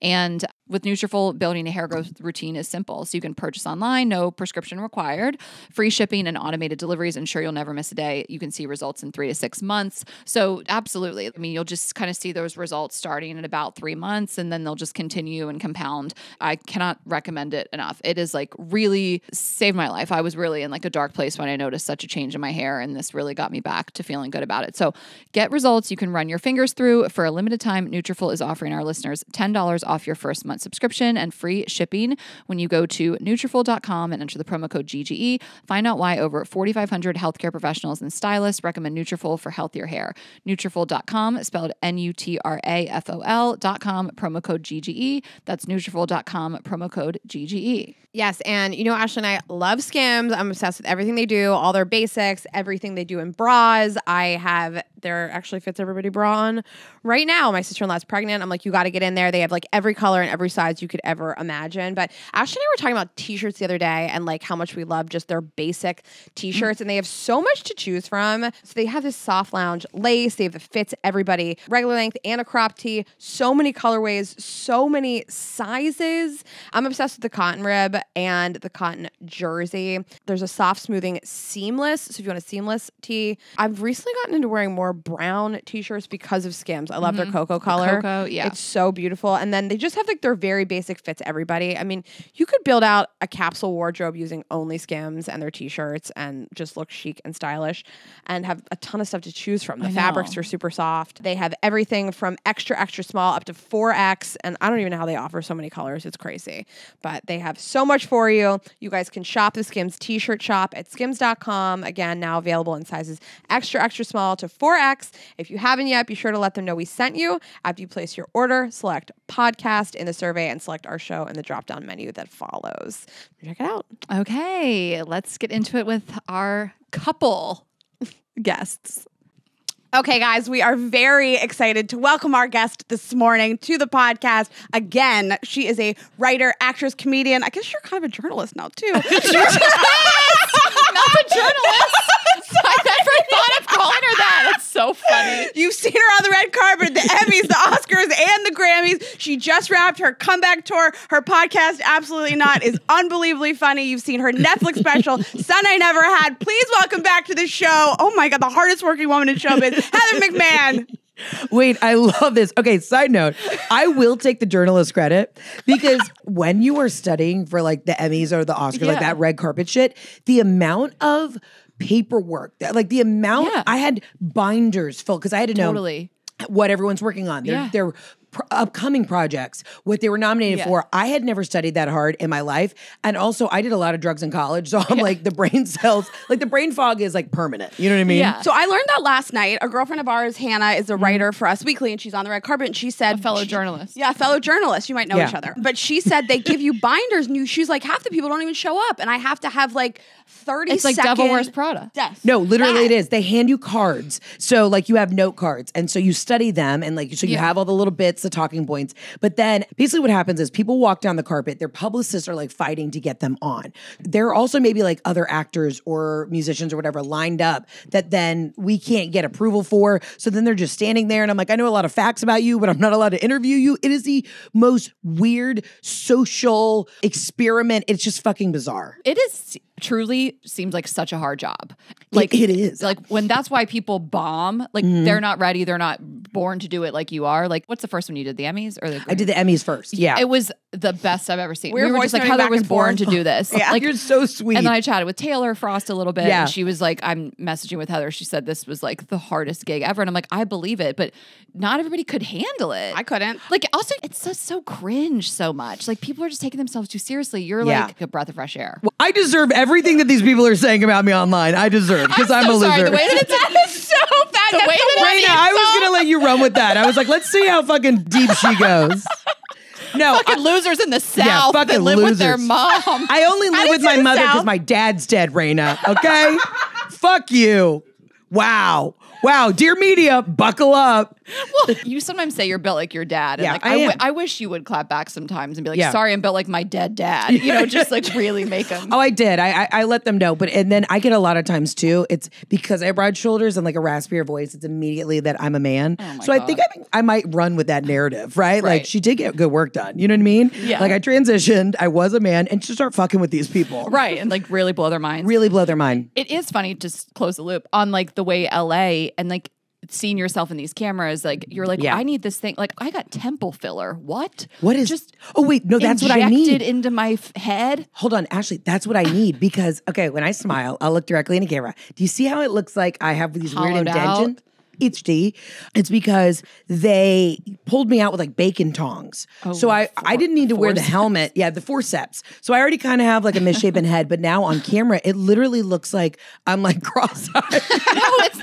And with Nutrafol, building a hair growth routine is simple. So you can purchase online, no prescription required, free shipping and automated deliveries ensure you'll never miss a day. You can see results in 3 to 6 months. So absolutely. I mean, you'll just kind of see those results starting in about 3 months, and then they'll just continue and compound. I cannot recommend it enough. It is like really saved my life. I was really in like a dark place when I noticed such a change in my hair, and this really got me back to feeling good about it. So get results you can run your fingers through. For a limited time, Nutrafol is offering our listeners $10 off your first month subscription and free shipping when you go to Nutrafol.com and enter the promo code GGE. Find out why over 4,500 healthcare professionals and stylists recommend Nutrafol for healthier hair. Nutrafol.com, spelled Nutrafol.com, promo code GGE. That's Nutrafol.com, promo code GGE. Yes, and Ashley and I love Skims. I'm obsessed with everything they do, all their basics, everything they do in bras. I have their Actually Fits Everybody bra on right now. My sister-in-law's pregnant. I'm like, you got to get in there. They have like every color and every size you could ever imagine. But Ashley and I were talking about t-shirts the other day and like how much we love just their basic t-shirts. And they have so much to choose from. So they have this soft lounge lace. They have the Fits Everybody regular length and a crop tee. So many colorways, so many sizes. I'm obsessed with the cotton rib and the cotton jersey. There's a soft smoothing seamless. So if you want a seamless tee, I've recently gotten into wearing more brown t-shirts because of Skims. I love their cocoa color. Cocoa, yeah. It's so beautiful. And then they just have like their very basic Fits Everybody. I mean, you could build out a capsule wardrobe using only Skims and their t-shirts and just look chic and stylish and have a ton of stuff to choose from. The fabrics are super soft. They have everything from extra, extra small up to 4X. And I don't even know how they offer so many colors. It's crazy. But they have so much for you. You guys can shop the Skims t-shirt shop at skims.com. Again, now available in sizes extra, extra small to 4X. If you haven't yet, be sure to let them know we sent you. After you place your order, select podcast in the survey and select our show in the drop-down menu that follows. Check it out. Okay, let's get into it with our couple guests. Okay, guys, we are very excited to welcome our guest this morning to the podcast. Again, she is a writer, actress, comedian. I guess you're kind of a journalist now, too. Not a journalist. I never thought of calling her that. That's so funny. You've seen her on the red carpet, the Emmys, the Oscars, and the Grammys. She just wrapped her comeback tour. Her podcast, Absolutely Not, is unbelievably funny. You've seen her Netflix special, Son I Never Had. Please welcome back to the show, oh my God, the hardest working woman in showbiz, Heather McMahon. Wait, I love this. Okay, side note, I will take the journalist credit because when you are studying for like the Emmys or the Oscars, like that red carpet shit, the amount of paperwork, like the amount, I had binders full because I had to know what everyone's working on. Their upcoming projects, what they were nominated for. I had never studied that hard in my life. And also I did a lot of drugs in college. So I'm like the brain cells, like the brain fog is like permanent. You know what I mean? Yeah. So I learned that last night. A girlfriend of ours, Hannah, is a writer for Us Weekly and she's on the red carpet and she said— a fellow journalist. Yeah, fellow journalist. You might know each other. But she said they give you binders and she's like, half the people don't even show up. And I have to have like 30 It's like Devil Wears Prada. Yes. No, literally it is. They hand you cards. So like you have note cards. And so you study them and like, so you have all the little bits the talking points. But then basically what happens is people walk down the carpet, their publicists are like fighting to get them on. There are also maybe like other actors or musicians or whatever lined up that then we can't get approval for. So then they're just standing there and I'm like, I know a lot of facts about you, but I'm not allowed to interview you. It is the most weird social experiment. It's just fucking bizarre. It is truly seems like such a hard job. Like it is. Like when that's why people bomb, like they're not ready, they're not born to do it like you are. Like what's the first one you did? The Emmys or the I did the Emmys first. Yeah. It was the best I've ever seen. We were just like voice Heather noting was back and born forth. to do this. Yeah. Like You're so sweet. and then I chatted with Taylor Frost a little bit. Yeah. And she was like, I'm messaging with Heather. She said this was like the hardest gig ever. And I'm like, I believe it, but not everybody could handle it. I couldn't. Like also it's just so cringe so much. Like people are just taking themselves too seriously. You're Yeah. like a breath of fresh air. I deserve everything that these people are saying about me online. I deserve because I'm a loser. Sorry, the way that That is so bad. The That's way that one Raina, I was gonna let you run with that. I was like, let's see how fucking deep she goes. No, fucking losers in the South that fucking live with their losers. mom. I only live didn't with say my the mother because South. my dad's dead, Raina. Okay? Fuck you. Wow. Wow. Dear media, buckle up. Well, you sometimes say you're built like your dad. And Yeah, like, I am. I wish you would clap back sometimes and be like, Yeah. sorry, I'm built like my dead dad. You know, just like really make them. Oh, I did. I let them know. And then I get a lot of times too, it's because I have broad shoulders and like a raspier voice, it's immediately that I'm a man. So I think I might run with that narrative, right? Like Right. she did get good work done. You know what I mean? Yeah. Like I transitioned, I was a man, and to start fucking with these people. Right. And like really blow their minds. Really blow their mind. It is funny to close the loop on like the way LA and like seeing yourself in these cameras, like you're like, Yeah. I need this thing. Like I got temple filler. What? What is just Oh wait, no, that's what I injected need. into my head? Hold on, Ashley, that's what I need because okay, when I smile, I'll look directly in the camera. Do you see how it looks like I have these weird Hollowed out? indentions? It's It's because they pulled me out with like bacon tongs. So I didn't need to wear the helmet. Yeah, the forceps. So I already kind of have like a misshapen head, but now on camera, it literally looks like I'm like cross-eyed.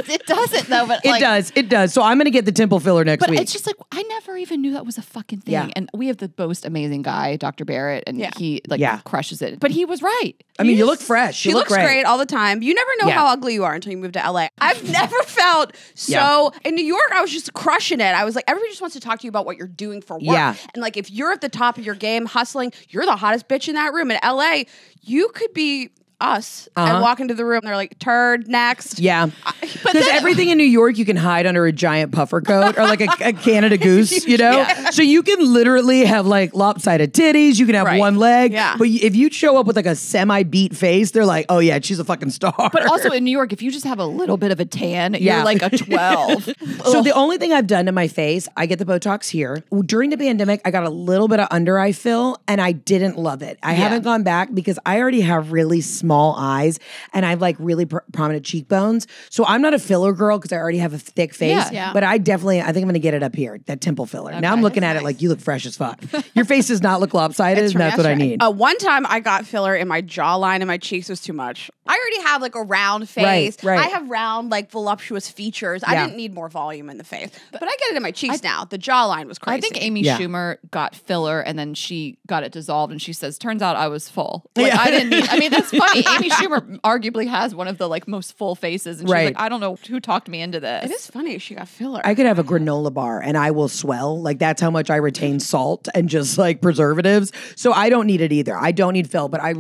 It doesn't though, but It does. So I'm gonna get the temple filler next But week. it's just like I never even knew that was a fucking thing. Yeah. And we have the most amazing guy, Dr. Barrett, and he like Yeah. crushes it. But he was right. I mean, you look fresh. She You look looks great all the time. You never know Yeah. how ugly you are until you move to LA. I've never felt so in New York. I was just crushing it. I was like, everybody just wants to talk to you about what you're doing for work. Yeah. And like, if you're at the top of your game, hustling, you're the hottest bitch in that room. In LA, you could be us and walk into the room. And they're like, turd next. Yeah. Because everything in New York you can hide under a giant puffer coat or like a Canada Goose, you know? So you can literally have like lopsided titties. You can have Right. one leg. Yeah. But if you show up with like a semi-beat face, they're like, oh yeah, she's a fucking star. But also in New York, if you just have a little bit of a tan, Yeah. you're like a 12. So the only thing I've done to my face, I get the Botox here. During the pandemic, I got a little bit of under eye fill and I didn't love it. I haven't gone back because I already have really small eyes and I have like really prominent cheekbones. So I'm not a filler girl because I already have a thick face. Yeah. But I think I'm going to get it up here, that temple filler. Now I'm looking at it like you look fresh as fuck. Your face does not look lopsided and that's what I need. One time I got filler in my jawline and my cheeks was too much. I already have like a round face. Right. I have round, like voluptuous features. I Yeah. didn't need more volume in the face. But I get it in my cheeks now. The jawline was crazy. I think Amy Yeah. Schumer got filler and then she got it dissolved and she says, turns out I was full. Like, Yeah. I didn't need, I mean, that's funny. Amy Schumer arguably has one of the like most full faces. And she's Right. like, I don't know who talked me into this. It is funny she got filler. I could have a granola bar and I will swell. Like that's how much I retain salt and just like preservatives. So I don't need it either. I don't need fill, but I'll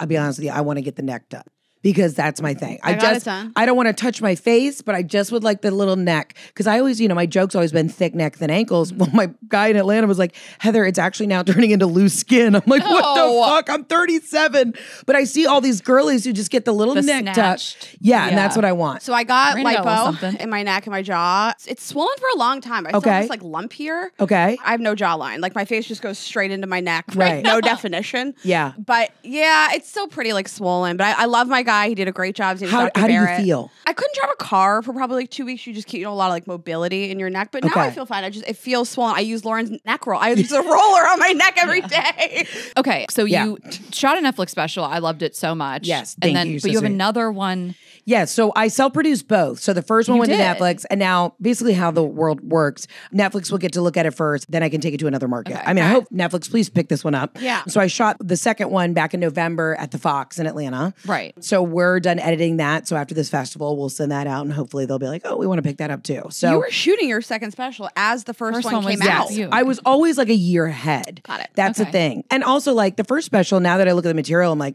be honest with you, I want to get the neck done. Because that's my thing. I got it done. I don't want to touch my face, but I just would like the little neck. Because I always, my joke's always been thick neck, thin ankles. Well, my guy in Atlanta was like, Heather, it's actually now turning into loose skin. I'm like, what the fuck? I'm 37. But I see all these girlies who just get the little The neck snatched. touch. Yeah, and that's Yeah. what I want. So I got Raina knows lipo something. in my neck and my jaw. It's swollen for a long time. I still Okay. have this like lump here. Okay. I have no jawline. Like my face just goes straight into my neck. Right. No definition. Yeah. But yeah, it's still pretty like swollen. But I love my guy. He did a great job. His name is How Dr. do you Barrett. feel? I couldn't drive a car for probably like 2 weeks. You just keep a lot of like mobility in your neck. But now Okay. I feel fine. It feels swollen. I use Lauren's neck roll. I use a roller on my neck every day. Okay, so Yeah. you shot a Netflix special. I loved it so much. Yes, and thank then you, but you have sister. another one. Yeah, so I self-produce both. So the first one You went to did. Netflix, and now basically how the world works, Netflix will get to look at it first, then I can take it to another market. I mean, I hope Netflix, please pick this one up. Yeah. So I shot the second one back in November at the Fox in Atlanta. Right. So we're done editing that. So after this festival, we'll send that out, and hopefully they'll be like, oh, we want to pick that up too. So You were shooting your second special as the first one one was came out. debut. I was always like a year ahead. Got it. That's the Okay. thing. And also like the first special, now that I look at the material, I'm like,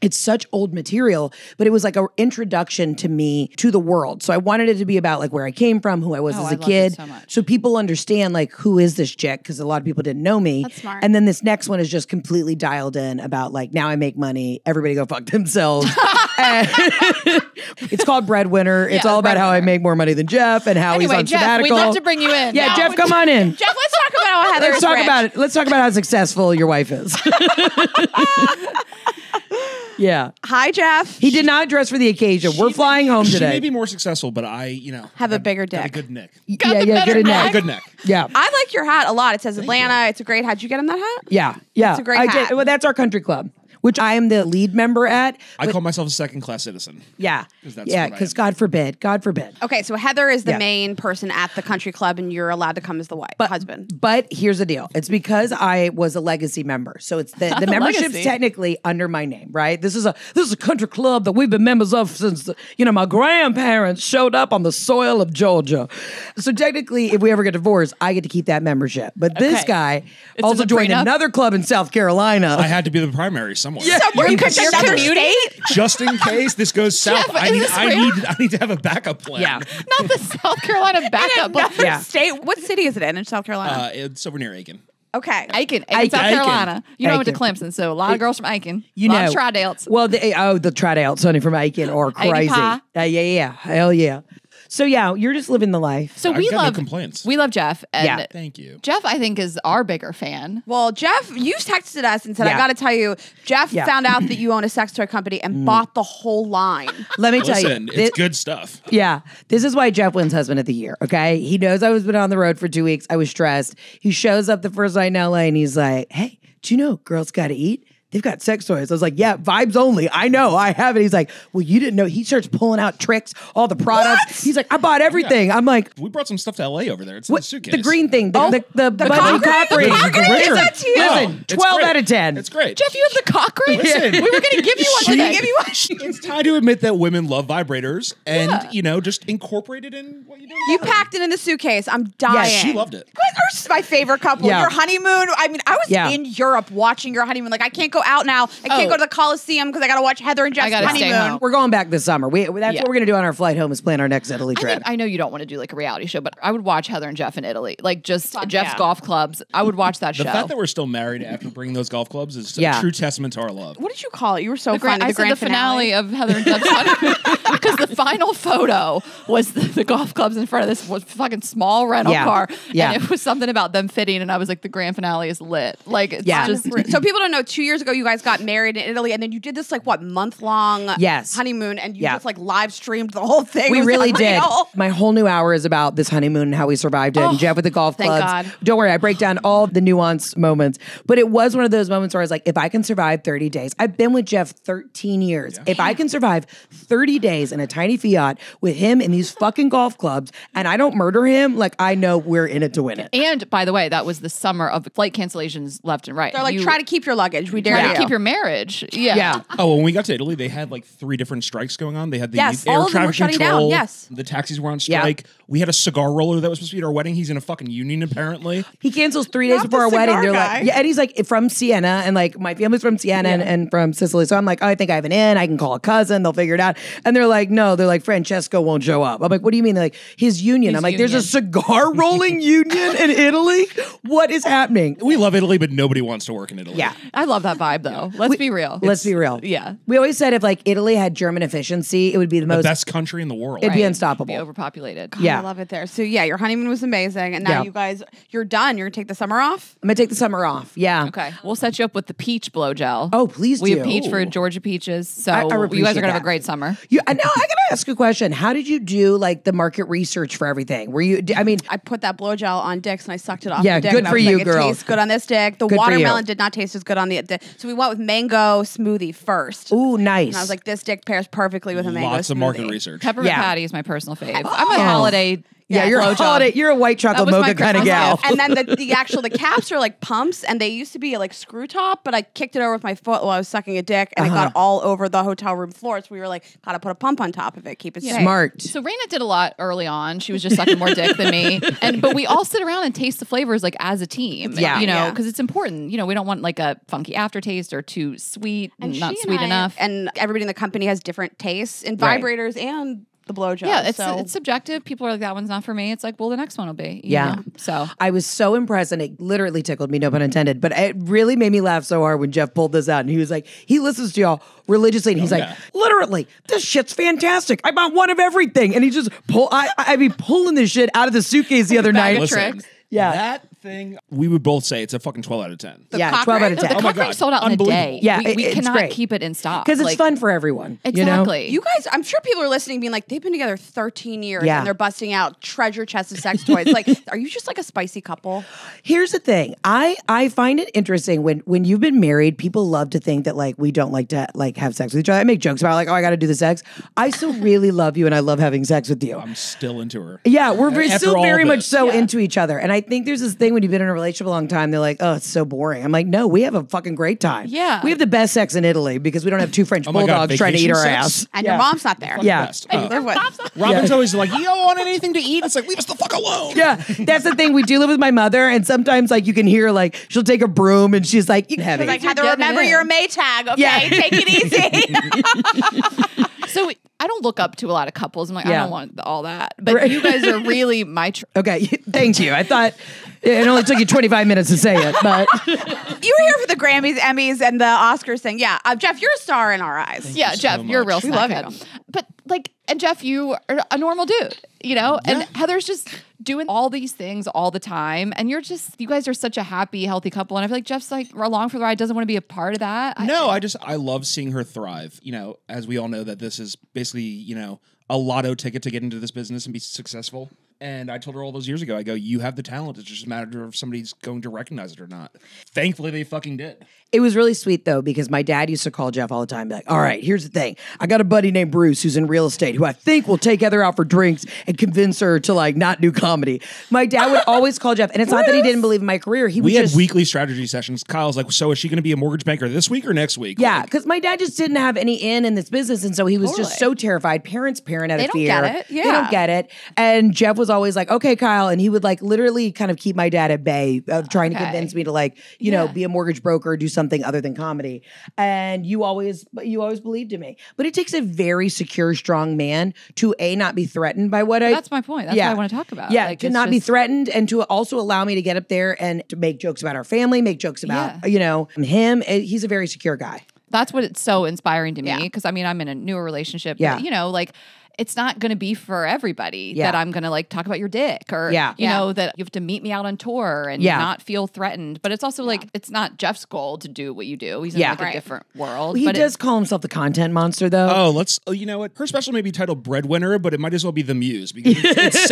it's such old material, but it was like an introduction to me to the world. So I wanted it to be about like where I came from, who I was as I a loved it kid. so much. So people understand like who is this chick, because a lot of people didn't know me. That's smart. And then this next one is just completely dialed in about like now I make money, everybody go fuck themselves. And it's called Breadwinner. It's Yeah, all about how I Breadwinner. make more money than Jeff and how he's Anyway, on Jeff, sabbatical. we'd love to bring you in. Yeah, now. Jeff, come on in. Jeff, let's talk about how Heather Let's is talk rich. about it. Let's talk about how successful your wife is. Yeah. Hi, Jeff. He did not dress for the occasion. We're flying home She today. may be more successful, but I, Have a bigger got a dick. good neck. yeah, good in A neck. good neck. Yeah. I like your hat a lot. It says Atlanta. It's a great hat. Did you get him that hat? Yeah. Yeah. It's a great I hat. did. Well, that's our country club, which I am the lead member at. I call myself a second-class citizen. Yeah. 'Cause that's Yeah, what I because am. God forbid. God forbid. Okay, so Heather is the Yeah. main person at the country club, and you're allowed to come as the wife, husband. But here's the deal. It's because I was a legacy member. So it's the membership's legacy. technically under my name, right? This is a country club that we've been members of since my grandparents showed up on the soil of Georgia. So technically, if we ever get divorced, I get to keep that membership. But this Okay. guy It's also a joined prenup? another club in South Carolina. I had to be the primary somewhere. Somewhere you picked another state? Just in case this goes south, Jeff, I is need, this I real? need I need to have a backup plan. Yeah. Not the South Carolina backup. but Another Yeah. state? What city is it in South Carolina? It's over near Aiken. Okay. Aiken, Aiken. South Carolina. You know, I went to Aiken. Clemson, so a lot of girls from Aiken. You a lot know, of Tri-Dales. Well, the Tri-Dales, honey, from Aiken are crazy. pie. Yeah, hell yeah. So yeah, you're just living the life. So I've we got no love complaints. We love Jeff. And Yeah. Thank you. Jeff, I think, is our bigger fan. Well, Jeff, you texted us and said, I Yeah. got to tell you, Jeff Yeah. found out that you own a sex toy company and bought the whole line. Let me tell Listen, you, it's good stuff. Yeah, this is why Jeff wins Husband of the Year. Okay, he knows I was been on the road for 2 weeks. I was stressed. He shows up the first night in LA and he's like, "Hey, do you know girls got to eat? They've got sex toys." I was like, "Yeah, vibes only. I know, I have it." He's like, "Well, you didn't know." He starts pulling out tricks, all the products. What? He's like, "I bought everything." I'm like, We brought some stuff to LA over there. It's in the "What? suitcase. The green thing? The bungee cock cock ring? ring? The cock ring? Richard. Is that to you? Listen, it's 12 great. out of 10. It's great. Jeff, you have the cock ring? Listen. We were going to give you one She- today. Give you one. It's time to admit that women love vibrators and, just incorporate it in what you do. You packed it in the suitcase. I'm dying. She loved it. You guys are my favorite couple. Yeah. Your honeymoon. I mean, I was Yeah. in Europe watching your honeymoon. Like, I can't go out now. I can't Oh. go to the Coliseum because I got to watch Heather and Jeff's gotta stay honeymoon. home. We're going back this summer. That's Yeah. what we're gonna do on our flight home is plan our next Italy I trip. think I know you don't want to do like a reality show, but I would watch Heather and Jeff in Italy. Like just Jeff's yeah. golf clubs. I would watch that The show. fact that we're still married after bringing those golf clubs is Yeah. a true testament to our love. What did you call it? You were so The grand, funny. I said the finale of Heather and Jeff's honeymoon because the final photo was the golf clubs in front of this was fucking small rental Yeah. car, Yeah. and it was something about them fitting, and I was like, the grand finale is lit. Like, it's Yeah. just So people don't know, 2 years ago you guys got married in Italy, and then you did this like what month-long Yes. honeymoon, and you Yeah. just like live streamed the whole thing. It We was really did. unreal. My whole new hour is about this honeymoon and how we survived it. And Jeff with the golf thank clubs. God. Don't worry, I break down all the nuanced moments. But it was one of those moments where I was like, if I can survive 30 days, I've been with Jeff 13 years. If I can survive 30 days in a tiny Fiat with him in these fucking golf clubs and I don't murder him, like I know we're in it to win it. And by the way, that was the summer of flight cancellations left and right. They're like, You try to keep your luggage. We dare try you. to keep your marriage. Yeah. Yeah. Oh, when we got to Italy, they had like 3 different strikes going on. They had the Yes, air all of them were traffic shutting down, control. yes. The taxis were on Yeah. strike. We had a cigar roller that was supposed to be at our wedding. He's in a fucking union apparently. He cancels 3 days Not before the our wedding. cigar They're guy. like, yeah, and he's like from Siena, and like my family's from Siena and from Sicily. So I'm like, oh, I think I have an in. I can call a cousin. They'll figure it out. And they're like, no, they're like, Francesco won't show up. I'm like, what do you mean? They're like, his union. His I'm like, there's a union. cigar rolling union in Italy. What is happening? We love Italy, but nobody wants to work in Italy. Yeah. I love that vibe though. Let's be real. Let's be real. Yeah. We always said if like Italy had German efficiency, it would be the The most. best country in the world. It'd be Right. unstoppable. Be overpopulated. Yeah. love it there. So yeah, your honeymoon was amazing, and now Yeah. you guys, you're done. You're gonna take the summer off. I'm gonna take the summer off. Yeah. Okay, we'll set you up with the peach blow gel. Oh, please We do. have peach for Georgia peaches, so I you guys appreciate are gonna have that. a great summer. Now I gotta ask a question. How did you do like the market research for everything? Were you? I mean, I put that blow gel on dicks and I sucked it off. Yeah, the dick good and I for was you, like, girl. It tastes good on this dick. The Good for you. watermelon did not taste as good on the. So we went with mango smoothie first. ooh, nice. And I was like, this dick pairs perfectly with a mango Lots smoothie. of market research. Peppermint Yeah. patty is my personal fave. I'm a holiday. yeah, you're a blowjob. holiday. You're a white chocolate was my mocha kind of Christmas gal. gift. And then the caps are like pumps, and they used to be like screw top, but I kicked it over with my foot while I was sucking a dick, and it got all over the hotel room floor. So we were like, gotta put a pump on top of it, keep it safe. Smart. So Raina did a lot early on. She was just sucking more dick than me, but we all sit around and taste the flavors like as a team. Yeah. you know, Yeah. because it's important. You know, we don't want like a funky aftertaste or too sweet and not she sweet and I- enough. And everybody in the company has different tastes in Right. vibrators and the blowjob. Yeah, so. it's subjective. People are like, that one's not for me. It's like, well, the next one will be. you Yeah. know? So I was so impressed, and it literally tickled me, no pun intended. But it really made me laugh so hard when Jeff pulled this out, and he was like, he listens to y'all religiously, and he's like, yeah. literally, this shit's fantastic. I bought one of everything, and he just I be pulling this shit out of the suitcase the other Bag night. of Listen, tricks. Yeah. that thing, we would both say it's a fucking 12 out of 10. Yeah, cock 12 out ring? of No, 10. Oh my cock ring God. sold out in a Unbelievable. day. Yeah, we it's cannot great. keep it in stock Because it's Like, fun for everyone. You know? Exactly. You guys, I'm sure people are listening being like, they've been together 13 years Yeah. and they're busting out treasure chests of sex toys. Like, are you just like a spicy couple? Here's the thing. I find it interesting when you've been married, people love to think that like we don't like to like have sex with each other. I make jokes about like, oh, I got to do the sex. I still really love you and I love having sex with you. I'm still into her. Yeah, we're After still all very this. much so into each other. And I think there's this thing when you've been in a relationship a long time, they're like, oh, it's so boring. I'm like, no, we have a fucking great time. Yeah. We have the best sex in Italy because we don't have two French Oh my God, bulldogs trying to eat vacation our sex? ass. And Yeah. your mom's not there. Yeah. Best. They're what? Robin's always like, you don't want anything to eat? It's like, leave us the fuck alone. Yeah, that's the thing. We do live with my mother, and sometimes like you can hear like she'll take a broom and she's like, "You can have She's it." like, Heather, getting remember it in. your Maytag, okay? Yeah. Take it easy. So I don't look up to a lot of couples. I'm like, Yeah. I don't want all that. But Right. you guys are really my. Okay, thank you. I thought it only took you 25 minutes to say it, but You were here for the Grammys, Emmys, and the Oscars thing. Yeah. Jeff, you're a star in our eyes. Yeah, so Jeff, you're a real much. We love snackhead. But like, and Jeff, you are a normal dude, you know? And Heather's just doing all these things all the time. And you guys are such a happy, healthy couple. And I feel like Jeff's like along for the ride, doesn't want to be a part of that. No, I love seeing her thrive. You know, as we all know that this is basically, you know, a lotto ticket to get into this business and be successful. And I told her all those years ago, I go, you have the talent. It's just a matter of somebody's going to recognize it or not. Thankfully, they fucking did. it was really sweet though because my dad used to call Jeff all the time, be like, "All right, here's the thing. I got a buddy named Bruce who's in real estate who I think will take Heather out for drinks and convince her to like not do comedy." My dad would always call Jeff, and it's not that he didn't believe in my career. He We would had just weekly strategy sessions. Kyle's like, so is she going to be a mortgage banker this week or next week? Yeah, Like, because my dad just didn't have any in this business, and so he was just so terrified. Parents parent out of don't fear. get it. They Yeah. don't get it. And Jeff was always like, "Okay, Kyle," and he would like literally kind of keep my dad at bay, of trying to convince me to like, you know, be a mortgage broker, do something other than comedy. And you always believed in me. But it takes a very secure, strong man to not be threatened by what I. That's my point. That's what I want to talk about. Yeah, Like, to it's not be just- threatened and to also allow me to get up there and to make jokes about our family, make jokes about, you know, him. He's a very secure guy. That's what it's so inspiring to me Yeah. because I mean I'm in a newer relationship. Yeah. But, you know, like it's not going to be for everybody Yeah. that I'm going to like talk about your dick or Yeah. you know that you have to meet me out on tour and Yeah. not feel threatened. But it's also like it's not Jeff's goal to do what you do. He's in Yeah. like a Right. different world. He but does call himself the content monster, though. Oh, you know what? Her special may be titled Breadwinner, but it might as well be The Muse because it's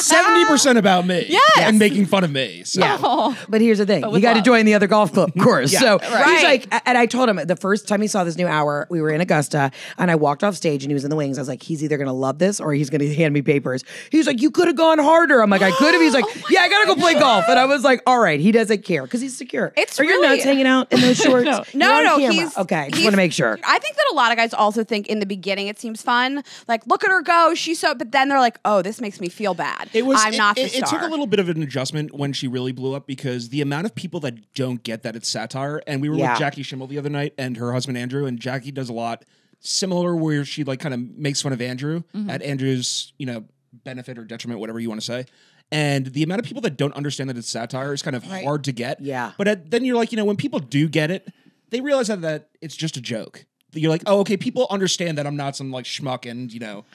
70% about me and making fun of me. So. Yeah. But here's the thing. But You with got to love. join the other golf club, of course. Yeah. So Right. he's like, and I told him the first time he saw this new hour, we were in Augusta and I walked off stage and he was in the wings. I was like, he's either going to love this or he's going to hand me papers. He's like, you could have gone harder. I'm like, I could have. He's like, yeah, I got to go play golf. And I was like, all right, he doesn't care because he's secure. It's Are your really- nuts hanging out in those shorts? No, You're on no, camera. he's okay. Just he's- want to make sure. I think that a lot of guys also think in the beginning it seems fun, like look at her go, she's so. But then they're like, oh, this makes me feel bad. I'm not the star. It took a little bit of an adjustment when she really blew up because the amount of people that don't get that it's satire. And we were Yeah. with Jackie Schimmel the other night and her husband Andrew, and Jackie does a lot similar where she like kind of makes fun of Andrew at Andrew's, you know, benefit or detriment, whatever you want to say. And the amount of people that don't understand that it's satire is kind of hard to get. Yeah. But then you're like, you know, when people do get it, they realize that it's just a joke. You're like, oh, okay, people understand that I'm not some like schmuck and, you know,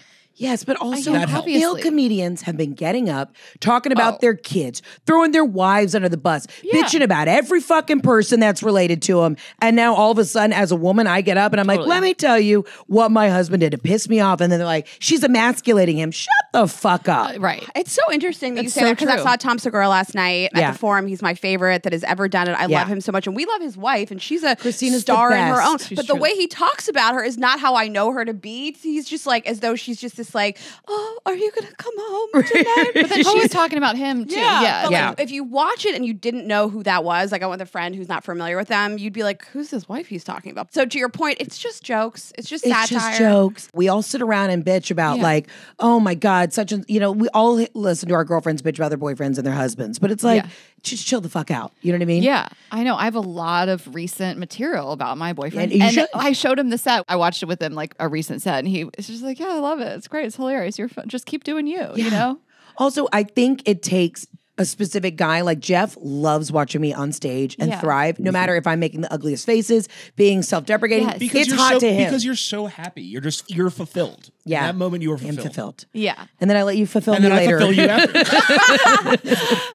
Yes, but also That helps. male Obviously. comedians have been getting up, talking about their kids, throwing their wives under the bus, bitching about every fucking person that's related to them. And now all of a sudden, as a woman, I get up and I'm like, let me tell you what my husband did to piss me off. And then they're like, she's emasculating him. Shut the fuck up. Right. It's so interesting that you It's say so that because I true. saw Tom Segura last night Yeah. at the Forum. He's my favorite that has ever done it. I Yeah. love him so much, and we love his wife, and she's a Christina's the star in her own. best. But the way he talks about her is not how I know her to be. He's just like as though she's just this like, oh, are you gonna come home tonight? But then she's talking about him too. Yeah. But Yeah. like, if you watch it and you didn't know who that was, like I went with a friend who's not familiar with them, you'd be like, who's this wife he's talking about? So to your point, it's just jokes. It's just It's satire. just jokes. We all sit around and bitch about like, oh my God, such a, we all listen to our girlfriends bitch about their boyfriends and their husbands, but it's like, just chill the fuck out. You know what I mean? Yeah, I know. I have a lot of recent material about my boyfriend. And you And should. I showed him the set. I watched it with him, like a recent set, and he was just like, yeah, I love it. It's great. It's hilarious. You're fun. Just keep doing you, you know? Also, I think it takes a specific guy like Jeff loves watching me on stage and thrive, no matter if I'm making the ugliest faces, being self-deprecating. Yes. Because It's you're hot so, to him. Because you're so happy. You're fulfilled. Yeah. In that moment, you were I'm fulfilled. fulfilled. Yeah. And then I let you fulfill And me then I later. fulfill you after.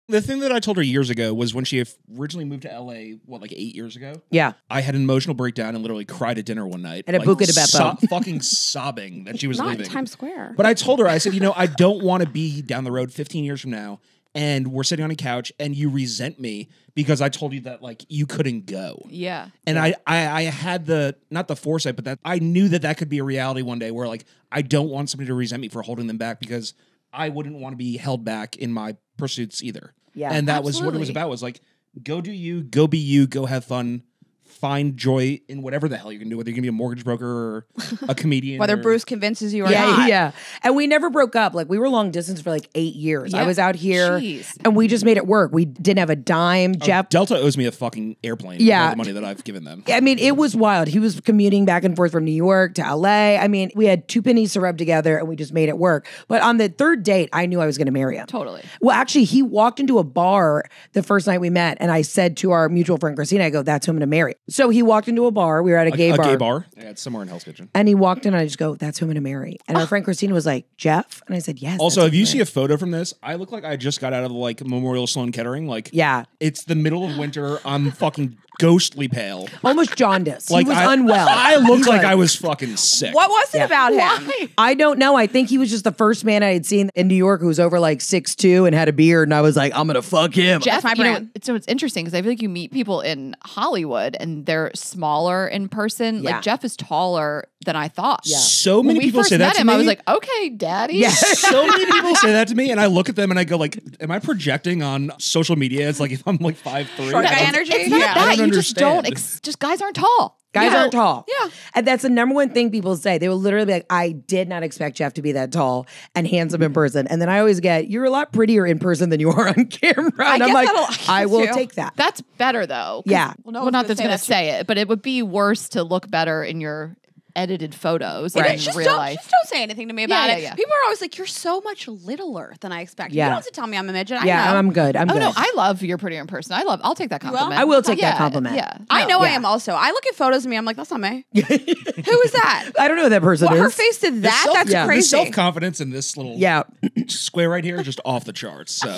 The thing that I told her years ago was when she originally moved to LA, like 8 years ago? Yeah. I had an emotional breakdown and literally cried at dinner one night. At a Buca di Beppo. Fucking sobbing that she was Not leaving. Times Square. But I told her, I said, I don't want to be down the road 15 years from now and we're sitting on a couch and you resent me because I told you that like you couldn't go. Yeah. And I had not the foresight, but that I knew that could be a reality one day where like I don't want somebody to resent me for holding them back because I wouldn't want to be held back in my pursuits either. Yeah, and that was what it was about, was like, go do you, go be you, go have fun. Find joy in whatever the hell you can do, whether you're gonna be a mortgage broker or a comedian. Whether or, Bruce convinces you or Yeah, not. yeah. And we never broke up. Like we were long distance for like 8 years. I Yeah. was out here Jeez. and we just made it work. We didn't have a dime. Jeff, Delta owes me a fucking airplane. Yeah. For all the money that I've given them. I mean, it was wild. He was commuting back and forth from New York to LA. I mean, we had 2 pennies to rub together and we just made it work. But on the third date, I knew I was going to marry him. Totally. Well, actually, he walked into a bar the first night we met and I said to our mutual friend, Christina, I go, that's who I'm going to marry. So he walked into a bar. We were at a gay bar. A gay bar. Yeah, it's somewhere in Hell's Kitchen. And he walked in and I just go, that's who I'm going to marry. And our friend Christina was like, Jeff? And I said, yes. Also, that's if who you I'm see a photo from this, I look like I just got out of like Memorial Sloan Kettering. Like, Yeah. it's the middle of winter. I'm fucking ghostly pale. almost jaundice. Like he was I, unwell. I looked He like was. I was fucking sick. What was it about him? I don't know. I think he was just the first man I had seen in New York who was over like 6'2" and had a beard. And I was like, I'm going to fuck him. Jeff, my you know, brand. so it's interesting because I feel like you meet people in Hollywood and they're smaller in person. Yeah. Like Jeff is taller than I thought. Yeah. So When many we people first say that met to him, me. I was like, okay, daddy. Yeah. so many people say that to me, and I look at them and I go, like, am I projecting on social media? It's like if I'm like 5'3". Short guy I don't- energy? It's not Yeah. that. I don't You just don't. understand. Just guys aren't tall. Guys Yeah. aren't tall. Yeah. And that's the number one thing people say. They will literally be like, I did not expect Jeff to be that tall and handsome in person. And then I always get, you're a lot prettier in person than you are on camera. And I'm guess like, that'll- I will too. take that. That's better though. 'cause- Yeah. Well, no Well, one's not gonna that's say going to that to- say it, but it would be worse to look better in your edited photos than in Just real don't, life. just don't say anything to me about Yeah, it. yeah, yeah. People are always like, "You're so much littler than I expected." Yeah. You don't have to tell me I'm a midget. I Yeah, know. I'm good. I'm Oh good. no, I love you're prettier in person. I'll take that will? compliment. I will take that Yeah, compliment. Yeah. I know I Yeah. am also. I look at photos of me. I'm like, that's not me. Who is that? I don't know who that person What is. her face did that? That's yeah. The crazy. self-confidence in this little Yeah. square right here is just off the charts. So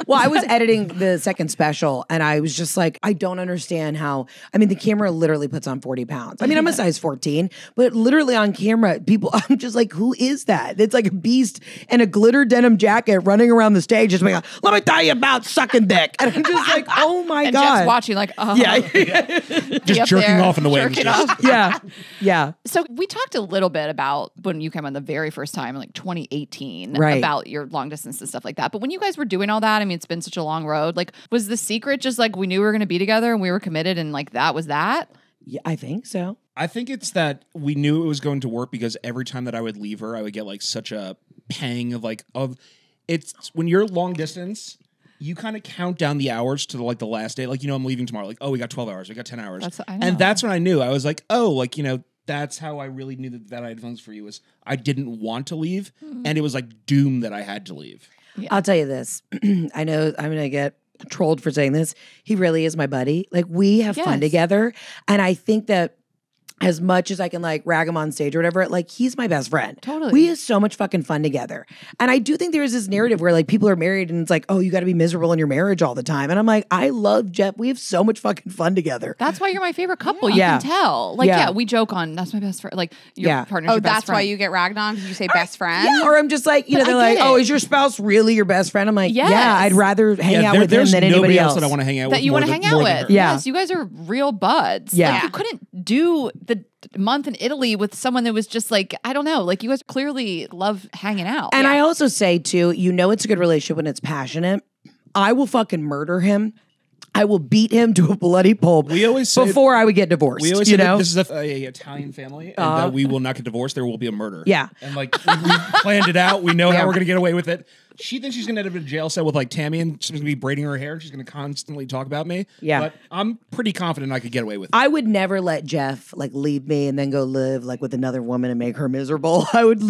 Well, I was editing the second special and I was just like, I don't understand how, I mean, the camera literally puts on 40 pounds. I mean, I'm a size 14, but literally on camera, people, I'm just like, who is that? It's like a beast in a glitter denim jacket running around the stage. Just like, let me tell you about sucking dick. And I'm just like, oh my And God. Jeff's watching like, oh, Yeah. just up jerking there, off in the wings. jerking just- off. yeah. Yeah. So we talked a little bit about when you came on the very first time, like 2018, Right. about your long distance and stuff like that. But when you guys were doing all that, I mean, it's been such a long road. Like, was the secret just like we knew we were going to be together and we were committed and like that was that? Yeah, I think so. I think it's that we knew it was going to work because every time that I would leave her, I would get like such a pang of it's when you're long distance, you kind of count down the hours to like the last day. Like, I'm leaving tomorrow. Like, oh, we got 12 hours. We got 10 hours. I know. And that's when I knew. I was like, oh, like, that's how I really knew that I had feelings for you was I didn't want to leave. And it was like doom that I had to leave. I'll tell you this. I know I'm going to get trolled for saying this. He really is my buddy. Like we have fun Yes. together. And I think that as much as I can like rag him on stage or whatever, like he's my best friend. Totally. We have so much fucking fun together. And I do think there's this narrative where like people are married and it's like, oh, you got to be miserable in your marriage all the time. And I'm like, I love Jeff. We have so much fucking fun together. That's why you're my favorite couple. You Yeah. can tell. Like, Yeah. yeah, we joke on that's my best friend. Like your Yeah. partner's Oh, your best that's friend. why you get ragged on because you say best friend. Yeah, or I'm just like, you know, But they're I like, get oh, it. is your spouse really your best friend? I'm like, Yes. yeah, I'd rather hang out with him there's than nobody anybody else. that I want to hang out with. that you want to hang out with. Yeah. Yes, you guys are real buds. Yeah. Like, you couldn't do the month in Italy with someone that was just like, I don't know, like you guys clearly love hanging out. And I also say too, you know, it's a good relationship when it's passionate. I will fucking murder him. I will beat him to a bloody pulp. We always say- before I would get divorced. We always you say that know, this is a Italian family, and that we will not get divorced. There will be a murder. Yeah. and like we planned it out. We know Yeah. how we're gonna get away with it. She thinks she's gonna end up in a jail cell with like Tammy, and she's gonna be braiding her hair. And she's gonna constantly talk about me. Yeah. but I'm pretty confident I could get away with it. I would never let Jeff like leave me and then go live like with another woman and make her miserable. I would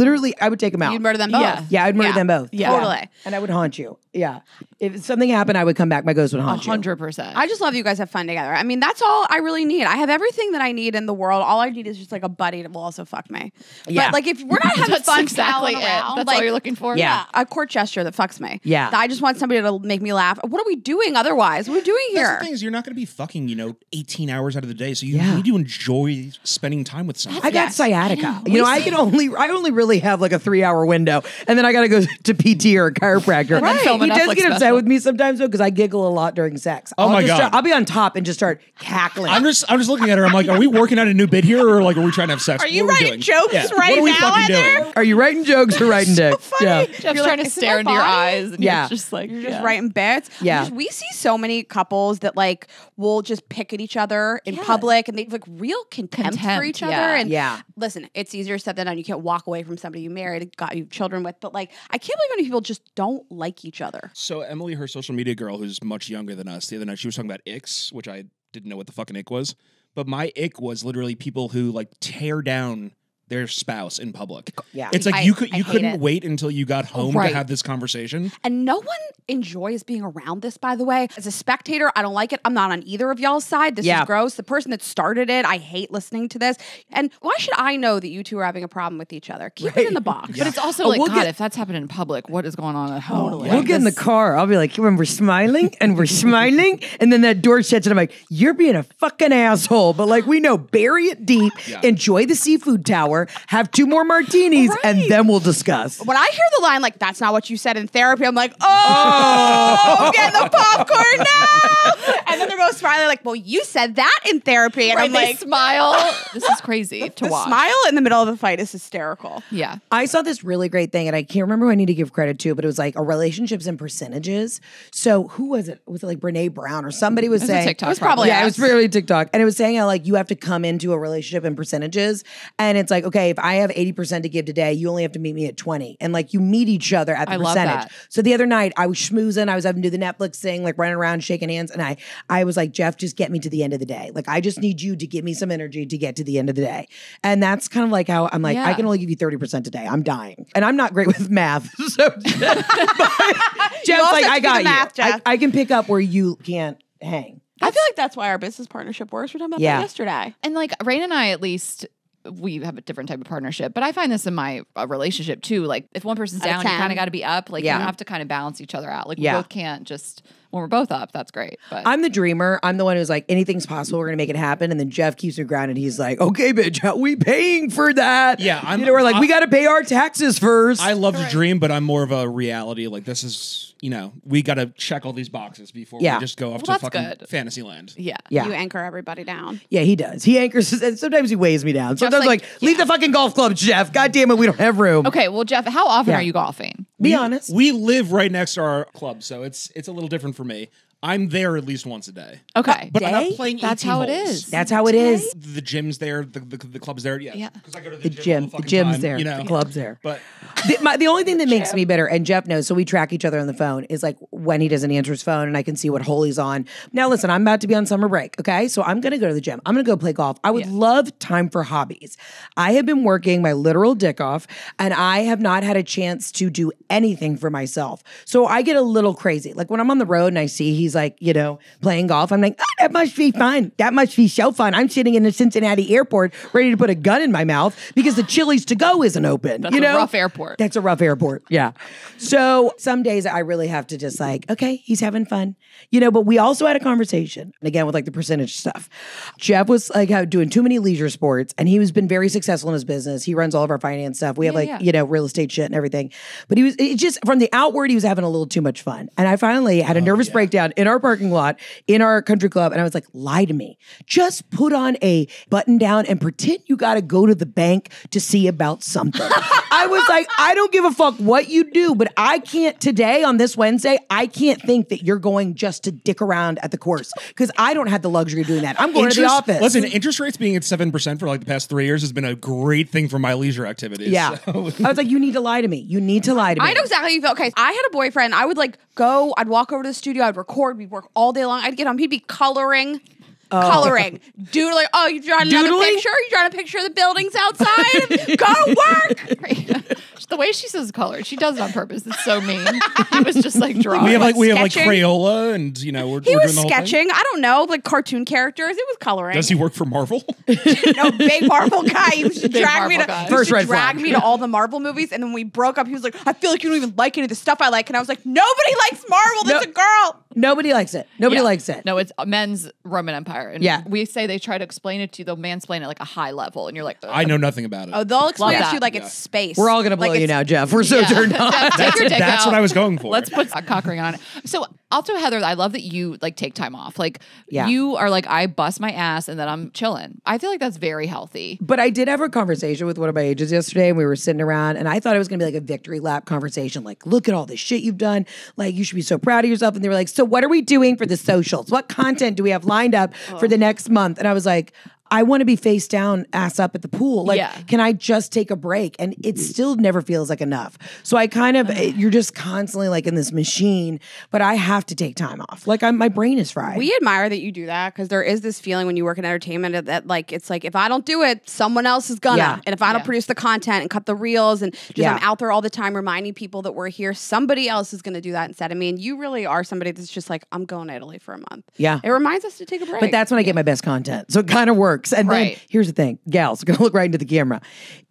take him out. You'd murder them both. Yeah. Yeah, I'd murder them both. Yeah. Totally. And I would haunt you. Yeah. If something happened, I would come back. My ghost would haunt you. 100%. I just love you guys have fun together. I mean, that's all I really need. I have everything that I need in the world. All I need is just like a buddy that will also fuck me. Yeah. But like if we're not having That's fun exactly palling it. around, That's like, all you're looking for. Yeah. a court gesture that fucks me. Yeah. I just want somebody to make me laugh. What are we doing otherwise? What are we doing That's here? the thing is, you're not going to be fucking, 18 hours out of the day. So you Yeah. need to enjoy spending time with someone. I got Yes. sciatica. You know, I only really have like a 3-hour window, and then I got to go to PT or a chiropractor. And then film a He does Netflix get upset special. with me sometimes though because I giggle a lot during sex. Oh my God. I'll be on top and just start cackling. I'm just looking at her. I'm like, are we working out a new bit here, or like, are we trying to have sex? Are you What we writing doing? jokes Yeah. right what are we now, fucking Heather? doing? Are you writing jokes or writing dicks? Yeah. Jeff's You're trying like, to is it stare my into your body? eyes. And Yeah. you're just like, You're just yeah. writing bits. Yeah. We see so many couples that like will just pick at each other in public and they have like real contempt for Contempt, each other. yeah. And Yeah. listen, it's easier said than done. You can't walk away from somebody you married, got you children with, but like I can't believe how many people just don't like each other. So Emily, her social media girl, who's much younger than us, the other night she was talking about icks, which I didn't know what the fucking ick was. But my ick was literally people who like tear down their spouse in public. Yeah. It's like I you hate couldn't it. wait until you got home Right. to have this conversation. And no one enjoys being around this, by the way. As a spectator, I don't like it. I'm not on either of y'all's side. This Yeah. is gross. The person that started it, I hate listening to this. And why should I know that you two are having a problem with each other? Keep it in the box. But it's also Oh, like, we'll God, get- if that's happening in public, what is going on at home? We'll get in the car. I'll be like, when we're smiling and we're smiling, and then that door shuts, and I'm like, you're being a fucking asshole. But like, we know, bury it deep, enjoy the seafood tower, have 2 more martinis, and then we'll discuss. When I hear the line like "That's not what you said in therapy," I'm like, "Oh, I'm getting the popcorn now!" And then they're both smiling like, "Well, you said that in therapy," and Right, I'm they like, smile. This is crazy to the watch. smile in the middle of the fight is hysterical. Yeah. I saw this really great thing, and I can't remember who I need to give credit to, but it was like a relationships and percentages. So who was it? Was it like Brene Brown or somebody was It was a saying? TikTok It was probably yeah, it us. was really TikTok, and it was saying how like you have to come into a relationship in percentages, and it's like okay, if I have 80% to give today, you only have to meet me at 20, and like you meet each other at the I love percentage. that. So the other night I was schmoozing, I was having to do the Netflix thing, like running around shaking hands, and I was like, Jeff, just get me to the end of the day. Like I just need you to give me some energy to get to the end of the day, and that's kind of like how I'm like, Yeah. I can only give you 30% today. I'm dying, and I'm not great with math, so Jeff's also like, have I to do got the math, you. Jeff. I can pick up where you can't hang. I feel like that's why our business partnership works. We were talking about Yeah. that yesterday. And like Rain and I, at least, we have a different type of partnership. But I find this in my relationship too. Like if one person's Out of down, you 10. kind of got to be up. Like Yeah. you have to kind of balance each other out. Like Yeah. we both can't just when we're both up. That's great. But I'm the dreamer. I'm the one who's like, anything's possible. We're gonna make it happen. And then Jeff keeps me grounded. He's like, okay, bitch, how we paying for that? Yeah, I'm- we're like, we got to pay our taxes first. I love to dream, but I'm more of a reality. Like this is, we got to check all these boxes before Yeah. we just go off Well, to that's fucking good. fantasy land. yeah. yeah. You anchor everybody down. Yeah, he does. He anchors, and sometimes he weighs me down. Sometimes like- like, leave the fucking golf club, Jeff. God damn it, we don't have room. Okay. Well, Jeff, how often Yeah. are you golfing? Be honest. We live right next to our club, so it's a little different for me. I'm there at least once a day. Okay. But I'm not Day? playing 18 That's how it holes. is. That's how it is. The gym's there, the club's there. Yeah. Yeah. Because I go to The the gym, all the fucking gym's time, there, the club's there. But The only thing that makes me bitter, and Jeff knows, so we track each other on the phone, is like when he doesn't answer his phone and I can see what hole he's on. Now, listen, I'm about to be on summer break, okay? So I'm going to go to the gym. I'm going to go play golf. I would love time for hobbies. I have been working my literal dick off, and I have not had a chance to do anything for myself. So I get a little crazy. Like when I'm on the road and I see he's she's like, playing golf. I'm like, that must be fun. That must be so fun. I'm sitting in the Cincinnati airport ready to put a gun in my mouth because the Chili's to go isn't open. That's a rough airport. That's a rough airport. Yeah. So some days I really have to just like, okay, he's having fun, but we also had a conversation again with like the percentage stuff. Jeff was like doing too many leisure sports and he was been very successful in his business. He runs all of our finance stuff. We have real estate shit and everything, but it just from the outward, he was having a little too much fun. And I finally had a nervous breakdown in our parking lot, in our country club. And I was like, lie to me. Just put on a button down and pretend you got to go to the bank to see about something. I was like, I don't give a fuck what you do, but I can't today on this Wednesday, I can't think that you're going just to dick around at the course because I don't have the luxury of doing that. I'm going to the office. Listen, interest rates being at 7% for like the past 3 years has been a great thing for my leisure activities. Yeah. So. I was like, you need to lie to me. You need to lie to me. I know exactly how you feel. Okay, I had a boyfriend. I would like go, I'd walk over to the studio, I'd record, we'd work all day long. I'd get home, he'd be coloring. Doodling. Oh, you drawing another picture? You drawing a picture of the buildings outside? Go to work. The way she says color, she does it on purpose. It's so mean. He was just like drawing. We have like sketching. Crayola, and He we're was doing the whole sketching. thing. I don't know, like cartoon characters. It was coloring. Does he work for Marvel? No, big Marvel guy. He used to drag me to flag. me to all the Marvel movies, and then when we broke up, he was like, "I feel like you don't even like any of the stuff I like," and I was like, "Nobody likes Marvel. That's a girl." Nobody likes it. Nobody likes it. No, it's men's Roman Empire. And we say they try to explain it to you, they'll mansplain it like a high level, and you're like, I know nothing about it. Oh, they'll explain it that. to you like it's space. We're all going to blow you now, Jeff. We're so turned on. That's what I was going for. Let's put cockering on it. So also, Heather, I love that you like take time off. Like Yeah. you are like, I bust my ass and then I'm chilling. I feel like that's very healthy. But I did have a conversation with one of my agents yesterday, and we were sitting around, and I thought it was going to be like a victory lap conversation. Like, look at all this shit you've done. Like, you should be so proud of yourself. And they were like, so what are we doing for the socials? What content do we have lined up for the next month? And I was like, I want to be face down, ass up at the pool. Like, can I just take a break? And it still never feels like enough. So I kind of, you're just constantly like in this machine, but I have to take time off. Like my brain is fried. We admire that you do that because there is this feeling when you work in entertainment that like, it's like, if I don't do it, someone else is gonna. Yeah. And if I don't produce the content and cut the reels and just I'm out there all the time reminding people that we're here, somebody else is going to do that instead of me. And you really are somebody that's just like, I'm going to Italy for a month. Yeah. It reminds us to take a break. But that's when I get my best content. So it kind of works. And then here's the thing, gals, I'm going to look right into the camera.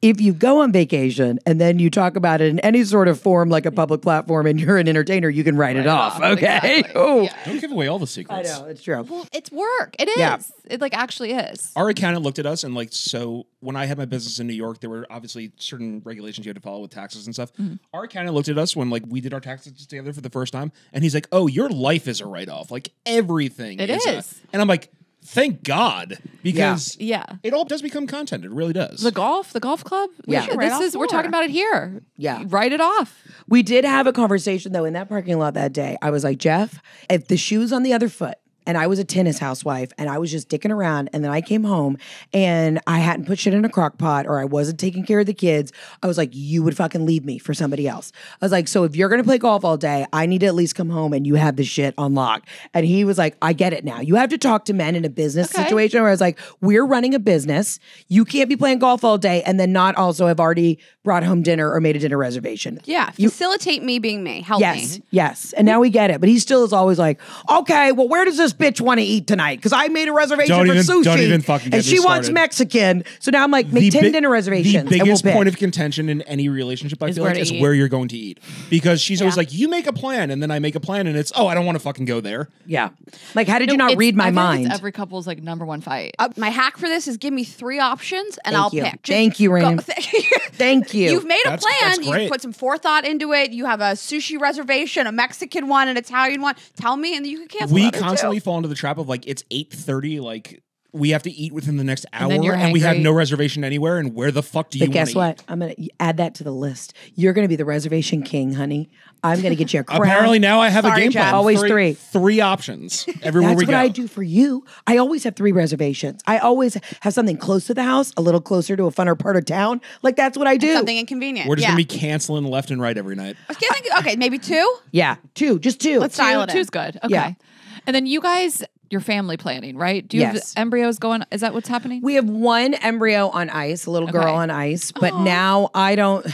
If you go on vacation and then you talk about it in any sort of form, like a public platform, and you're an entertainer, you can write it off. Okay. Exactly. Oh, Don't give away all the secrets. I know. It's true. Well, it's work. It is. Yeah. It like actually is. Our accountant looked at us and like, so when I had my business in New York, there were obviously certain regulations you had to follow with taxes and stuff. Our accountant looked at us when like we did our taxes together for the first time, and he's like, "Oh, your life is a write-off. Like everything It is." is. And I'm like, thank God, because Yeah. it all does become content. It really does. The golf club. Yeah. We're talking about it here. Yeah. Write it off. We did have a conversation though in that parking lot that day. I was like, Jeff, if the shoe's on the other foot, and I was a tennis housewife and I was just dicking around, and then I came home and I hadn't put shit in a crock pot or I wasn't taking care of the kids, I was like, you would fucking leave me for somebody else. I was like, so if you're gonna play golf all day, I need to at least come home and you have the shit on lock. And he was like, I get it now. You have to talk to men in a business situation where I was like, we're running a business. You can't be playing golf all day and then not also have already brought home dinner or made a dinner reservation. Yeah. Facilitate me being me. Help Yes, me. yes. And now we get it. But he still is always like, okay, well, where does this bitch want to eat tonight? Because I made a reservation for sushi. Don't even fucking get and me she wants started. Mexican. So now I'm like, make 10 dinner reservations. The and we'll biggest pick. point of contention in any relationship, I feel where like, to is eat. where you're going to eat. Because she's always like, you make a plan, and then I make a plan, and it's, oh, I don't want to fucking go there. Yeah. Like, how did you not read my I feel like mind? it's every couple's like number one fight. My hack for this is give me 3 options and Thank I'll you. pick. Thank you, Rain. Thank you. You've made a That's plan. great. You put some forethought into it. You have a sushi reservation, a Mexican one, an Italian one. Tell me, and you can cancel. We the other constantly two. fall into the trap of like, it's 8:30, like we have to eat within the next hour, then you're and we have angry. no reservation anywhere, and where the fuck do you But want guess to what? eat? I'm going to add that to the list. You're going to be the reservation king, honey. I'm going to get you a crown. Apparently now I have Sorry, a game Jeff. plan. Always three. 3 options everywhere That's we what go. I do for you. I always have 3 reservations. I always have something close to the house, a little closer to a funner part of town. Like, that's what I do. Something inconvenient. We're just yeah. gonna be canceling left and right every night. Okay, maybe 2. Yeah, 2, just 2. Let's dial it in. Two's good. Okay. Yeah. And then you guys, your family planning, right? Do you Yes. have embryos going? Is that what's happening? We have 1 embryo on ice, a little girl Okay. on ice, but now I don't.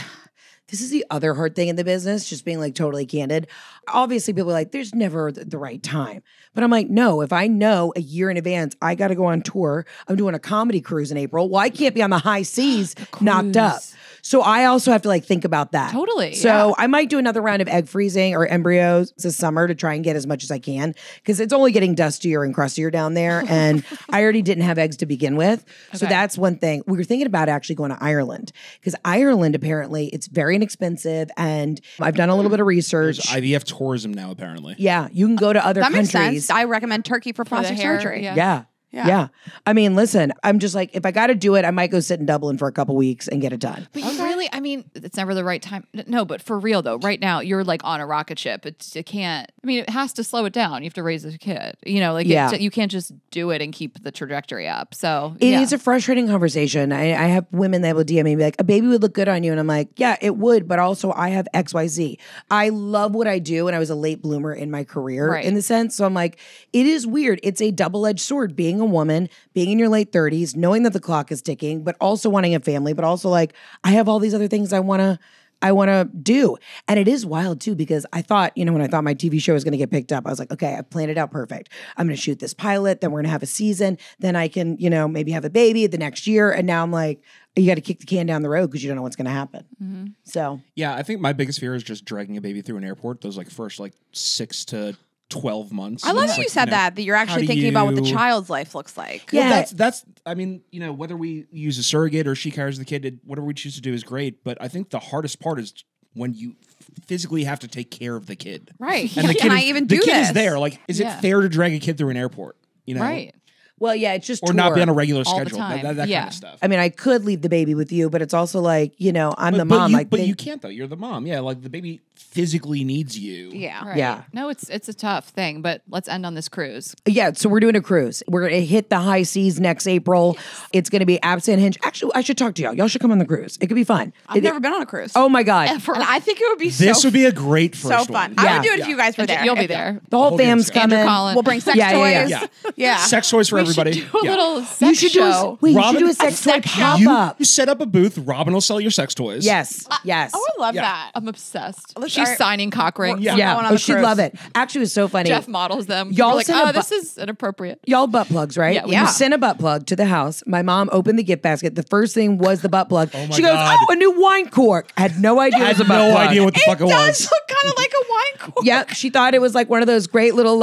this is the other hard thing in the business, just being like totally candid. Obviously, people are like, there's never the right time. But I'm like, no, if I know a year in advance, I got to go on tour. I'm doing a comedy cruise in April. Well, I can't be on the high seas knocked up. So I also have to like think about that. Totally, So I might do another round of egg freezing or embryos this summer to try and get as much as I can because it's only getting dustier and crustier down there. And I already didn't have eggs to begin with. So that's one thing. We were thinking about actually going to Ireland because Ireland, apparently, it's very inexpensive. And I've done a little bit of research. There's IVF tourism now, apparently. Yeah, you can go to other That makes countries. sense. I recommend Turkey for the plastic hair, surgery. yeah. Yeah. I mean, listen, I'm just like, if I got to do it, I might go sit in Dublin for a couple weeks and get it done. But you really, I mean, it's never the right time. No, but for real though, right now you're like on a rocket ship. It can't. I mean, it has to slow it down. You have to raise a kid. You know, like you can't just do it and keep the trajectory up. So It is a frustrating conversation. I have women that will DM me and be like, a baby would look good on you. And I'm like, yeah, it would. But also I have XYZ. I love what I do. And I was a late bloomer in my career in the sense. So I'm like, it is weird. It's a double-edged sword being a woman, being in your late 30s, knowing that the clock is ticking, but also wanting a family, but also like, I have all these other things I want to do. And it is wild too, because I thought, when I thought my TV show was going to get picked up, I was like, okay, I planned it out perfect. I'm going to shoot this pilot, then we're going to have a season, then I can, maybe have a baby the next year. And now I'm like, you got to kick the can down the road because you don't know what's going to happen. Mm-hmm. So. Yeah, I think my biggest fear is just dragging a baby through an airport. Those like first 6 to 12 months. I love that you said that you're actually thinking about what the you- child's life looks like. Yeah. Well, that's. I mean, whether we use a surrogate or she carries the kid, whatever we choose to do is great. But I think the hardest part is when you physically have to take care of the kid. Right. And the Can kid I is, even the do kid this? is there. Like, is it fair to drag a kid through an airport? right. Well, yeah, it's just Or not be on a regular All the schedule. time. That kind Yeah. of stuff. I mean, I could leave the baby with you, but it's also like, I'm the But mom. you can't though. You're the mom. Yeah, like the baby physically needs you. Yeah. Right. Yeah. No, it's a tough thing, but let's end on this cruise. Yeah, so we're doing a cruise. We're going to hit the high seas next April. It's going to be Abs and Hinge. Actually, I should talk to y'all. Y'all should come on the cruise. It could be fun. I've never been on a cruise. Oh my God. And I think it would be This would be a great first so fun. one. I would Yeah. do it if you guys were there. You'll be If- there. The whole whole fam's gang's coming. Colin. We'll bring sex Yeah, toys. yeah, Yeah. Yeah. Sex toys for We everybody. should do a Yeah. little sex You should show. you should Robin- do a sex toy sex pop You up. set up a booth. Robin will sell your sex toys. Yes. Yes. Oh, I love Yeah. that. I'm obsessed. Let's- She's all right. signing cock rings. Yeah. Yeah. going on Oh, the she'd cruise. love it. Actually, it was so funny. Jeff models them. Y'all We're like, send a oh, bu- this is inappropriate. Y'all butt plugs, right? Yeah, When yeah. you send a butt plug to the house, my mom opened the gift basket. The first thing was the butt plug. my She goes, God. "Oh, a new wine cork." Had no idea it I was had a butt no plug. idea what the fuck it It was. does look kind of like a wine cork. Yep, she thought it was like one of those great little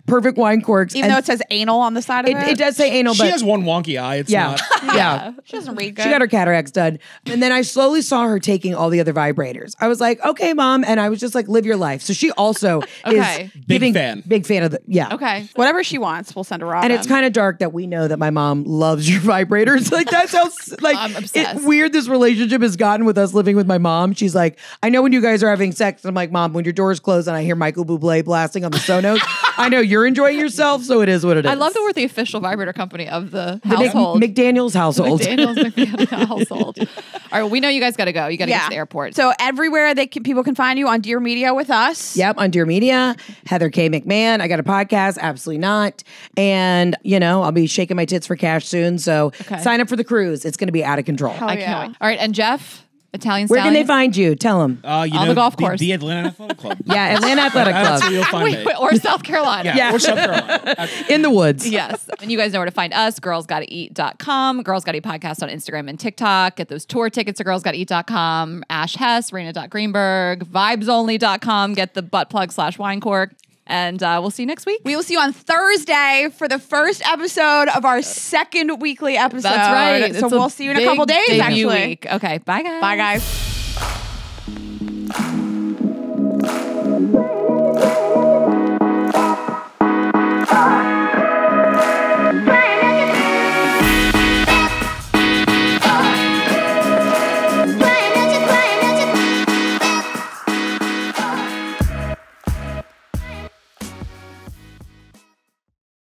perfect wine corks. Even And though it says anal on the side of it. it does say anal, She but has one wonky eye. It's yeah, not. yeah. She doesn't read good. She got her cataracts done. And then I slowly saw her taking all the other vibrators. I was like, okay, mom. And I was just like, live your life. So she also Okay. is Big fan. Big fan of the, yeah. Okay. Whatever she wants, we'll send her Robin. And it's kind of dark that we know that my mom loves your vibrators. Like that's how I'm obsessed. weird this relationship has gotten with us living with my mom. She's like, I know when you guys are having sex. I'm like, Mom, when your door's closed and I hear Michael Bublé blasting on the Sonos, I know you're enjoying yourself. So it is what it is. I love that we're the official vibrator company of the the household. McDaniel's household. McDaniel's McDaniel household. All right, we know you guys got to go. You got to get yeah. to the airport. So everywhere people can find you on Dear Media with us. Yep, on Dear Media, Heather K. McMahon. I got a podcast, Absolutely Not. And, I'll be shaking my tits for cash soon. So sign up for the cruise. It's going to be out of control. Hell I yeah. can't wait. All right, and Jeff, Italian Where can Stallion. they find you? Tell them. You On know, the golf course. The Atlanta Athletic Club. Yeah, Atlanta Athletic That's Club. where you'll find Wait, me. or South Carolina. Yeah, or South Carolina. In the woods. Yes. And you guys know where to find us, girlsgottaeat.com, Girls Gotta Eat podcast on Instagram and TikTok. Get those tour tickets to girlsgottaeat.com, Ash Hess, Raina.Greenberg, vibesonly.com, get the butt plug /wine cork. And we'll see you next week. We will see you on Thursday for the first episode of our second weekly episode. That's right. So It's we'll see you in a couple big days, debut actually. week. Okay. Bye, guys. Bye, guys.